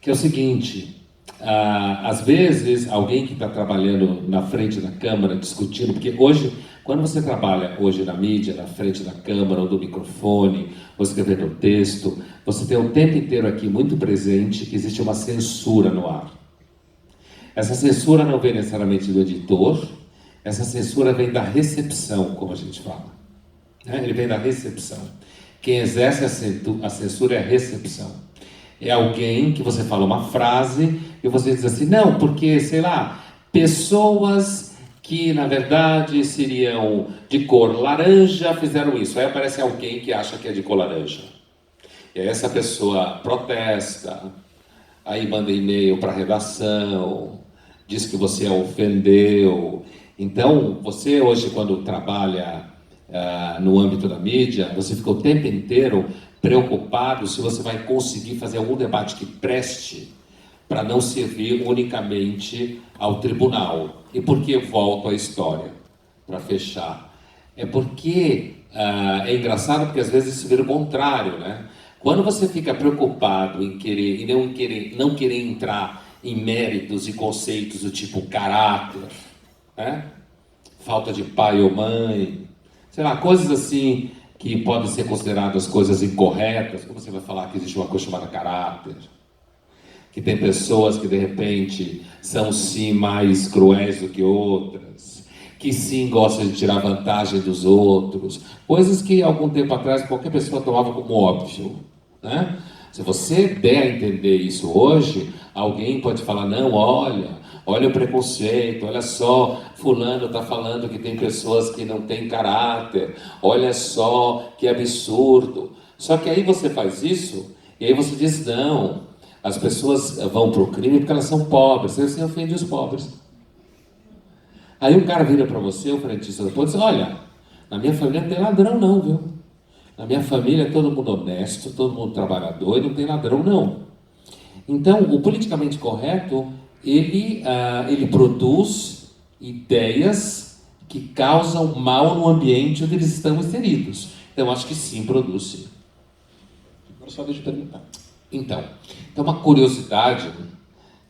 Que é o seguinte: Às vezes, alguém que está trabalhando na frente da câmera, discutindo, porque hoje, quando você trabalha hoje na mídia, na frente da câmera ou do microfone, ou escrevendo texto, você tem o tempo inteiro aqui muito presente que existe uma censura no ar. Essa censura não vem necessariamente do editor, essa censura vem da recepção, como a gente fala. Ele vem da recepção. Quem exerce a censura é a recepção. É alguém que você fala uma frase e você diz assim, não, porque, sei lá, pessoas que na verdade seriam de cor laranja fizeram isso. Aí aparece alguém que acha que é de cor laranja. E aí essa pessoa protesta, aí manda e-mail para a redação, diz que você a ofendeu. Então, você hoje quando trabalha no âmbito da mídia, você fica o tempo inteiro preocupado se você vai conseguir fazer algum debate que preste para não servir unicamente ao tribunal. E por que eu volto à história? Para fechar. É porque é engraçado porque às vezes isso vira o contrário, né? Quando você fica preocupado em querer e não querer entrar em méritos e conceitos do tipo caráter, né? Falta de pai ou mãe, sei lá, coisas assim que podem ser consideradas coisas incorretas, como você vai falar que existe uma coisa chamada caráter, que tem pessoas que de repente são sim mais cruéis do que outras, que sim gostam de tirar vantagem dos outros, coisas que algum tempo atrás qualquer pessoa tomava como óbvio, né? Se você der a entender isso hoje, alguém pode falar, não, olha o preconceito, olha só, fulano está falando que tem pessoas que não têm caráter, olha só que absurdo. Só que aí você faz isso, e aí você diz, não, as pessoas vão para o crime porque elas são pobres, aí você ofende os pobres. Aí um cara vira para você, o frentista da ponte, diz, olha, na minha família não tem ladrão não, viu? Na minha família é todo mundo honesto, todo mundo trabalhador, e não tem ladrão não. Então, o politicamente correto, ele produz ideias que causam mal no ambiente onde eles estão inseridos. Então, acho que sim, produz sim. Agora só deixa eu perguntar. Então, uma curiosidade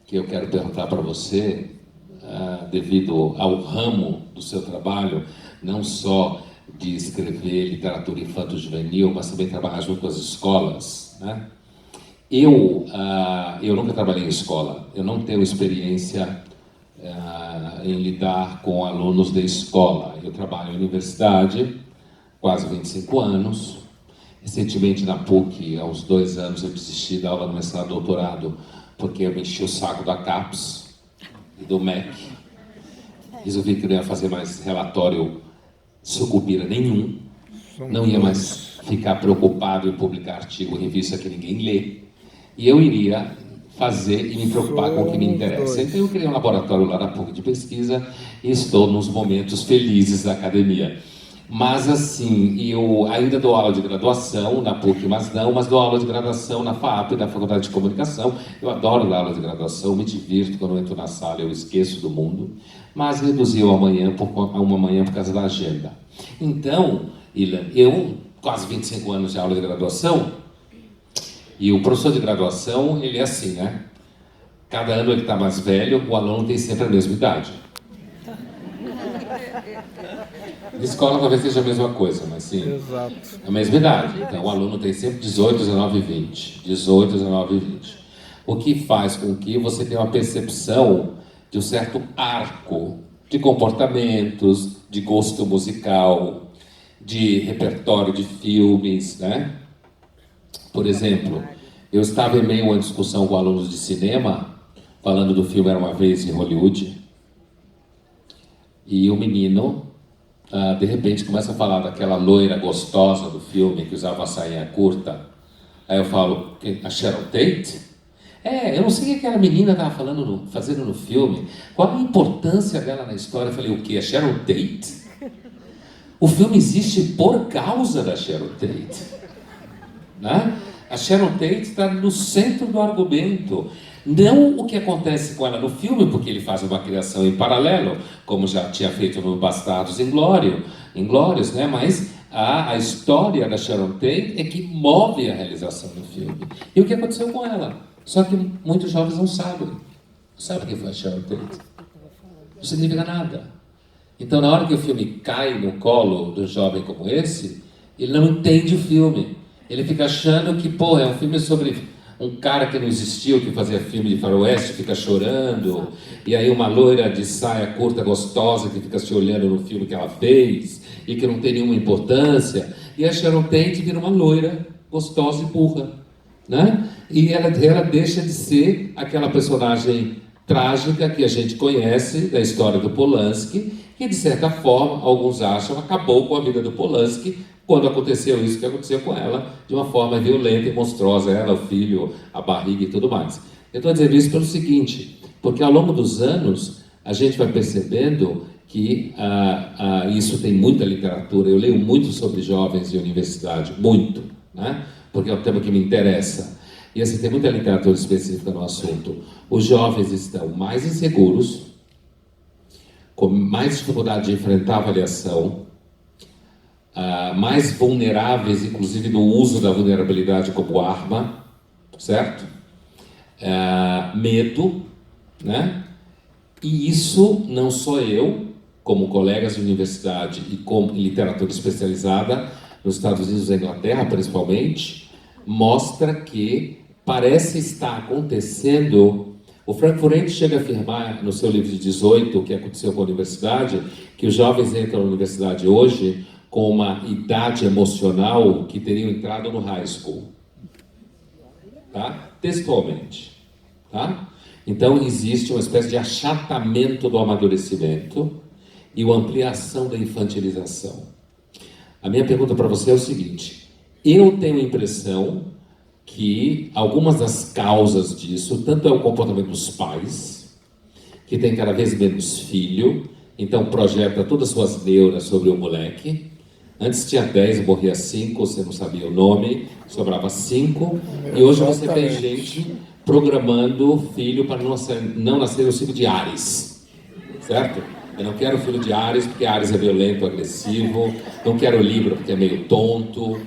que eu quero perguntar para você, devido ao ramo do seu trabalho, não só de escrever literatura infanto-juvenil, mas também trabalhar junto com as escolas, né? Eu nunca trabalhei em escola, eu não tenho experiência em lidar com alunos de escola. Eu trabalho em universidade, quase 25 anos. Recentemente na PUC, há uns 2 anos, eu desisti da aula do mestrado e doutorado, porque eu me enchi o saco da CAPES e do MEC. Resolvi que não ia fazer mais relatório sucupira nenhum, não ia mais ficar preocupado em publicar artigo em revista que ninguém lê, e eu iria fazer e me preocupar com o que me interessa. Então eu criei um laboratório lá na PUC de pesquisa e estou nos momentos felizes da academia. Mas assim, eu ainda dou aula de graduação na PUC, mas dou aula de graduação na FAAP, na Faculdade de Comunicação. Eu adoro dar aula de graduação, me divirto, quando eu entro na sala eu esqueço do mundo, mas reduzi a uma manhã por causa da agenda. Então, Ilan, eu, quase 25 anos de aula de graduação, e o professor de graduação, ele é assim, né? Cada ano ele está mais velho, o aluno tem sempre a mesma idade. Na escola talvez seja a mesma coisa, mas sim, Exato. a mesma idade. Então o aluno tem sempre 18, 19 e 20. 18, 19 e 20. O que faz com que você tenha uma percepção de um certo arco de comportamentos, de gosto musical, de repertório de filmes, né? Por exemplo, eu estava em meio a uma discussão com alunos de cinema, falando do filme Era Uma Vez em Hollywood, e o menino, de repente, começa a falar daquela loira gostosa do filme, que usava a sainha curta. Aí eu falo, a Sharon Tate? Eu não sei o que aquela menina estava fazendo no filme, qual a importância dela na história. Eu falei, o quê? A Sharon Tate? O filme existe por causa da Sharon Tate. Né? A Sharon Tate está no centro do argumento, não o que acontece com ela no filme, porque ele faz uma criação em paralelo, como já tinha feito no Bastardos Inglórios, né? Mas a história da Sharon Tate é que move a realização do filme. E o que aconteceu com ela? Só que muitos jovens não sabem. Sabe quem foi a Sharon Tate? Não significa nada. Então, na hora que o filme cai no colo de um jovem como esse, ele não entende o filme. Ele fica achando que, pô, é um filme sobre um cara que não existiu, que fazia filme de faroeste, fica chorando, e aí uma loira de saia curta, gostosa, que fica se olhando no filme que ela fez, e que não tem nenhuma importância, e a Sharon Tate vira uma loira, gostosa e burra, né? E ela deixa de ser aquela personagem trágica que a gente conhece da história do Polanski, que de certa forma, alguns acham, acabou com a vida do Polanski, quando aconteceu isso que aconteceu com ela, de uma forma violenta e monstruosa, ela, o filho, a barriga e tudo mais. Eu estou dizendo isso pelo seguinte, porque ao longo dos anos, a gente vai percebendo que isso tem muita literatura, eu leio muito sobre jovens e universidade, muito, né? Porque é um tema que me interessa. E assim, tem muita literatura específica no assunto. Os jovens estão mais inseguros, com mais dificuldade de enfrentar a avaliação, mais vulneráveis, inclusive no uso da vulnerabilidade como arma, certo? Medo, né? E isso não só eu, como colegas de universidade e com literatura especializada nos Estados Unidos e na Inglaterra, principalmente, mostra que parece estar acontecendo. O Frank Furedi chega a afirmar no seu livro de 18, o que aconteceu com a universidade, que os jovens entram na universidade hoje com uma idade emocional que teriam entrado no high school. Tá? Textualmente. Tá? Então existe uma espécie de achatamento do amadurecimento e uma ampliação da infantilização. A minha pergunta para você é o seguinte: eu tenho a impressão que algumas das causas disso, tanto é o comportamento dos pais, que tem cada vez menos filho, então projeta todas as suas neuras sobre o moleque. Antes tinha 10, morria 5, você não sabia o nome, sobrava 5, e hoje você tem gente programando filho para não nascer o filho de Ares, certo? Eu não quero filho de Ares porque Ares é violento, agressivo, não quero Libra porque é meio tonto.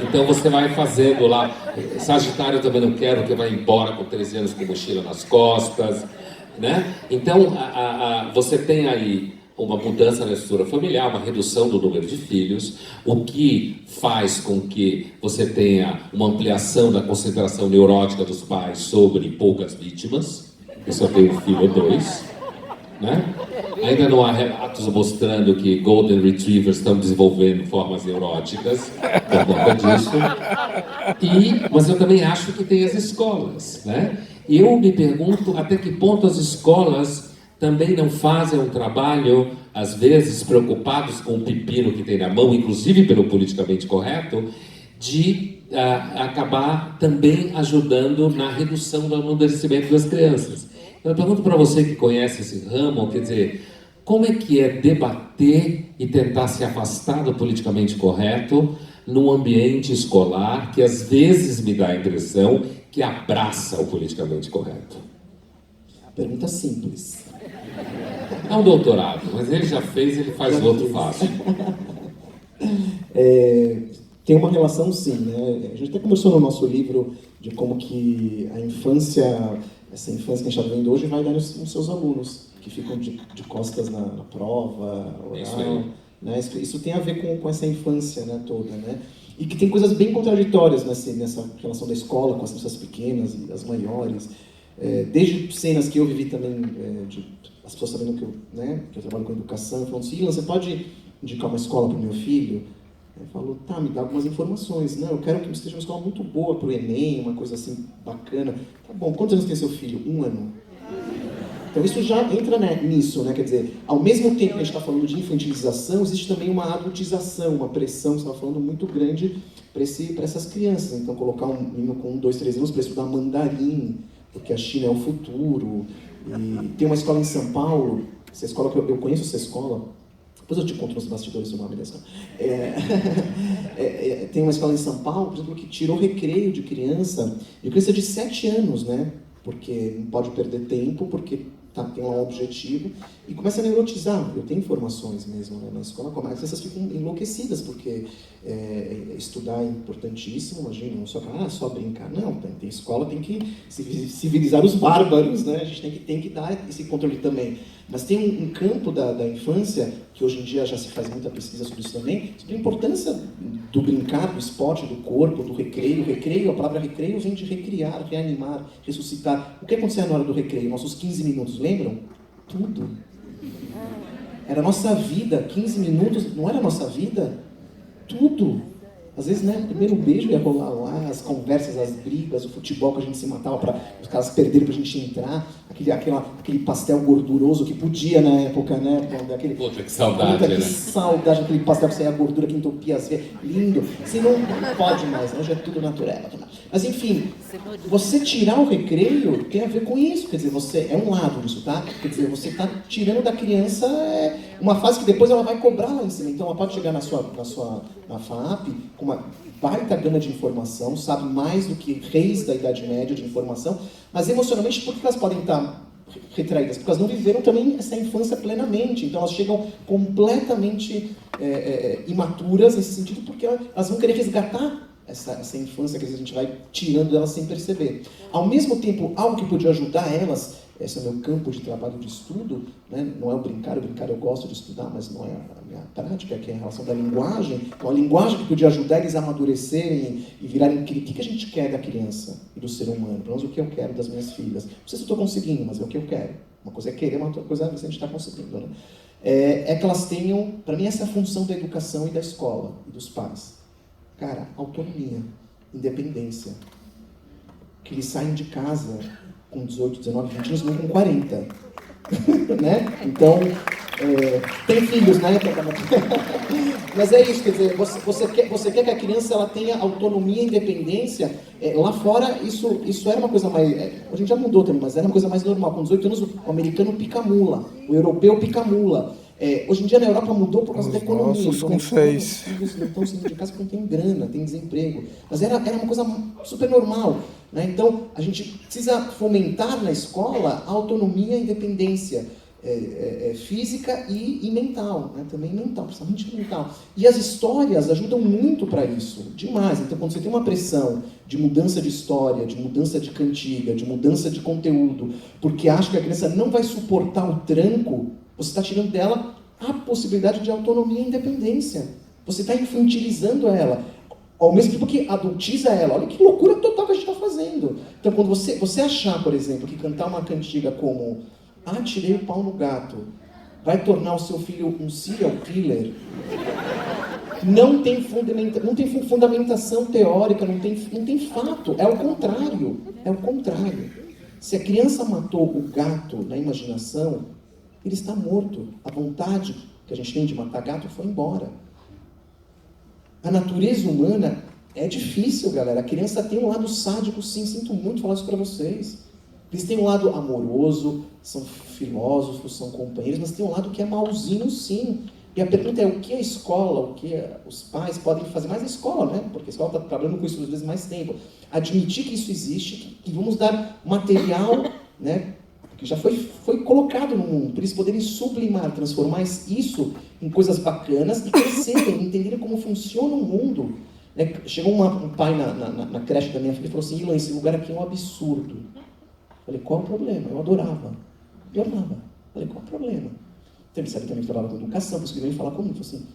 Então você vai fazendo lá, Sagitário eu também não quero, que vai embora com 13 anos com mochila nas costas, né? Então você tem aí uma mudança na estrutura familiar, uma redução do número de filhos, o que faz com que você tenha uma ampliação da concentração neurótica dos pais sobre poucas vítimas, que só tem um filho ou 2, né? Ainda não há relatos mostrando que Golden Retrievers estão desenvolvendo formas neuróticas por conta disso. Mas eu também acho que tem as escolas, né? E eu me pergunto até que ponto as escolas também não fazem um trabalho, às vezes, preocupados com o pepino que tem na mão, inclusive pelo politicamente correto, de acabar também ajudando na redução do amadurecimento das crianças. Eu pergunto para você que conhece esse ramo, quer dizer, como é que é debater e tentar se afastar do politicamente correto num ambiente escolar que às vezes me dá a impressão que abraça o politicamente correto? Pergunta simples. É um doutorado, mas ele já fez, ele faz outro fácil. Tem uma relação, sim, né? A gente até conversou no nosso livro de como que a infância, essa infância que a gente está vivendo hoje, vai dar nos seus alunos, que ficam de costas na prova oral, né? Isso tem a ver com essa infância, né, toda, né? E que tem coisas bem contraditórias nessa relação da escola com as pessoas pequenas e as maiores. Desde cenas que eu vivi também, as pessoas sabendo que eu trabalho com educação, falando assim: você pode indicar uma escola para o meu filho? Eu falo: tá, me dá algumas informações. Não, eu quero que esteja uma escola muito boa para o Enem, uma coisa assim bacana. Tá bom, quantos anos tem seu filho? 1 ano. Então isso já entra nisso, né? Quer dizer, ao mesmo tempo que a gente está falando de infantilização, existe também uma adultização, uma pressão, você estava falando, muito grande para essas crianças. Então colocar um menino com 1, 2, 3 anos para estudar mandarim, porque a China é o futuro. E tem uma escola em São Paulo, essa escola que eu conheço, essa escola, depois eu te conto nos bastidores o nome dessa. Tem uma escola em São Paulo, por exemplo, que tirou recreio de criança de 7 anos, né? Porque não pode perder tempo, porque tem lá um objetivo, e começa a neurotizar. Eu tenho informações mesmo, né? Na escola, as crianças ficam enlouquecidas, porque estudar é importantíssimo, imagina, não só brincar. Não, tem escola, tem que civilizar os bárbaros, né? A gente tem que dar esse controle também. Mas tem um campo da infância, que hoje em dia já se faz muita pesquisa sobre isso também, sobre a importância do brincar, do esporte, do corpo, do recreio. Recreio, a palavra recreio vem de recriar, reanimar, ressuscitar. O que acontecia na hora do recreio? Nossos 15 minutos, lembram? Tudo. Era a nossa vida, 15 minutos, não era a nossa vida? Tudo. Às vezes, né, o primeiro beijo ia rolar lá, as conversas, as brigas, o futebol que a gente se matava para os caras perderem pra gente entrar, aquele pastel gorduroso que podia na época, né? Puta, que saudade, puta, né? Que saudade, aquele pastel que saía a gordura, que entupia as veias. Lindo. Você não pode mais, hoje é tudo natural. Mas enfim, você tirar o recreio tem a ver com isso, quer dizer, você é um lado disso, tá? Quer dizer, você está tirando da criança uma fase que depois ela vai cobrar lá em cima. Então ela pode chegar na FAAP com uma baita gama de informação, sabe mais do que reis da Idade Média de informação, mas emocionalmente, por que elas podem estar retraídas? Porque elas não viveram também essa infância plenamente, então elas chegam completamente imaturas nesse sentido, porque elas vão querer resgatar essa infância que a gente vai tirando delas sem perceber. Ao mesmo tempo, algo que podia ajudar elas, esse é o meu campo de trabalho de estudo, né? Não é o brincar eu gosto de estudar, mas não é a minha prática, que é a relação da linguagem. Então a linguagem que podia ajudar eles a amadurecerem e virarem o que a gente quer da criança e do ser humano, pelo menos o que eu quero das minhas filhas. Não sei se eu estou conseguindo, mas é o que eu quero. Uma coisa é querer, uma outra coisa é ver se a gente está conseguindo, né? É que elas tenham, para mim essa é a função da educação e da escola e dos pais. Cara, autonomia, independência. Que eles saem de casa com 18, 19, 20 anos, não com 40. Né? Então, tem filhos, né? Mas é isso, quer dizer, você quer que a criança ela tenha autonomia e independência. Lá fora, isso era uma coisa mais... hoje já mudou também, mas era uma coisa mais normal. Com 18 anos, o americano pica mula, o europeu pica mula. Hoje em dia na Europa mudou por causa da economia. Nossos com 6. Os filhos não estão saindo de casa porque não tem grana, tem desemprego. Mas era uma coisa super normal. Né? Então, a gente precisa fomentar na escola a autonomia e a independência física e mental. Né? Também mental, principalmente mental. E as histórias ajudam muito para isso, demais. Então, quando você tem uma pressão de mudança de história, de mudança de cantiga, de mudança de conteúdo, porque acha que a criança não vai suportar o tranco, você está tirando dela a possibilidade de autonomia e independência. Você está infantilizando ela. Ao mesmo tempo que adultiza ela. Olha que loucura total que a gente está fazendo. Então, quando você achar, por exemplo, que cantar uma cantiga como tirei o pau no gato vai tornar o seu filho um serial killer, não tem fundamentação teórica, não tem fato. É o contrário. É o contrário. Se a criança matou o gato na imaginação, ele está morto. A vontade que a gente tem de matar gato foi embora. A natureza humana é difícil, galera. A criança tem um lado sádico, sim. Sinto muito falar isso para vocês. Eles têm um lado amoroso, são filósofos, são companheiros, mas tem um lado que é malzinho, sim. E a pergunta é, o que a escola, o que os pais podem fazer? Mais a escola, né? Porque a escola está trabalhando com isso às vezes mais tempo. Admitir que isso existe, que vamos dar material, né? Que já foi colocado no mundo, para eles poderem sublimar, transformar isso em coisas bacanas e crescerem, entenderem como funciona o mundo. Chegou um pai na creche da minha filha e falou assim, Ilan, esse lugar aqui é um absurdo. Falei, qual o problema? Eu adorava. Falei, qual o problema? Então ele sabe também que trabalhava com educação, por isso que ele veio falar comigo. Falei assim,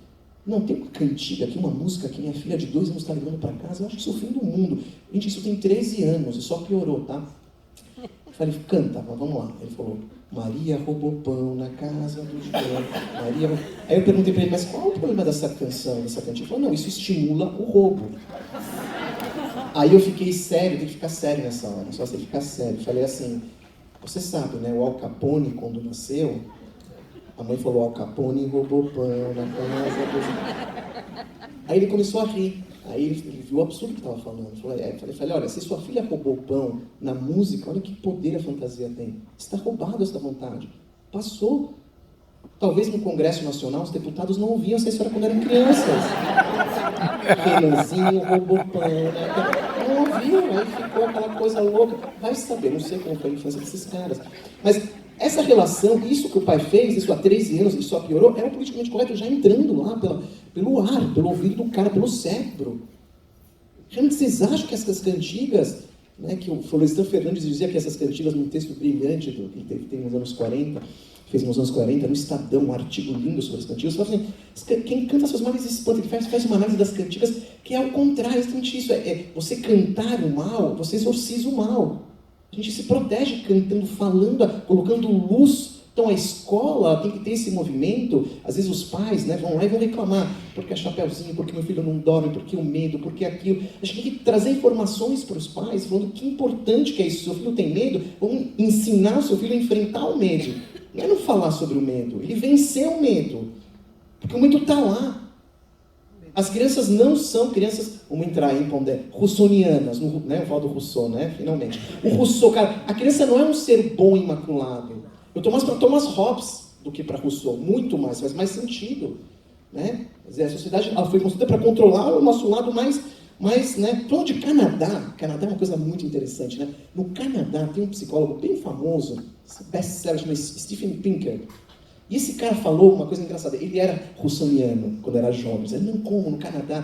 não, tem uma cantiga aqui, uma música que minha filha de 2 anos está levando para casa, eu acho que isso é o fim do mundo. Gente, isso tem 13 anos, e só piorou, tá? Falei, canta, mas vamos lá. Ele falou, Maria roubou pão na casa do João. Aí eu perguntei para ele, mas qual é o problema dessa canção, dessa cantiga? Ele falou, não, isso estimula o roubo. Aí eu fiquei sério, tem que ficar sério nessa hora, só você ficar sério. Falei assim, você sabe, né, o Al Capone, quando nasceu, a mãe falou, Al Capone roubou pão na casa do João. Aí ele começou a rir. Aí ele viu o absurdo que estava falando. Eu falei, olha, se sua filha roubou pão na música, olha que poder a fantasia tem. Está roubado essa vontade. Passou. Talvez no Congresso Nacional os deputados não ouviam essa história quando eram crianças. Renanzinho roubou pão, né? Não ouviam, aí ficou aquela coisa louca. Vai saber, não sei como foi a infância desses caras. Mas essa relação, isso que o pai fez, isso há 13 anos, isso só piorou, é o politicamente correto já entrando lá pelo ar, pelo ouvido do cara, pelo cérebro. Realmente vocês acham que essas cantigas, né, que o Florestan Fernandes dizia que essas cantigas, num texto brilhante que ele tem nos anos 40, fez nos anos 40, no Estadão, um artigo lindo sobre as cantigas, fala assim, quem canta suas males espanta, ele faz uma análise das cantigas que é ao contrário, exatamente isso, você cantar o mal, você exorciza o mal. A gente se protege cantando, falando, colocando luz. Então a escola tem que ter esse movimento. Às vezes os pais, né, vão lá e vão reclamar, porque é chapeuzinho, porque meu filho não dorme, porque o medo, porque aquilo. A gente tem que trazer informações para os pais, falando que importante que é isso. Se o seu filho tem medo, vamos ensinar o seu filho a enfrentar o medo. Não é não falar sobre o medo, ele venceu o medo. Porque o medo está lá. As crianças não são crianças, vamos entrar aí em Pondé, russonianas, né? Eu falo do Rousseau, né? Finalmente. O Rousseau, cara, a criança não é um ser bom imaculado. Eu estou mais para Thomas Hobbes do que para Rousseau, muito mais, faz mais sentido. Né? Quer dizer, a sociedade ela foi construída para controlar o nosso lado mais né? Falando de Canadá é uma coisa muito interessante, né? No Canadá tem um psicólogo bem famoso, best-seller, chama Stephen Pinker. E esse cara falou uma coisa engraçada, ele era russoniano quando era jovem, ele não como no Canadá.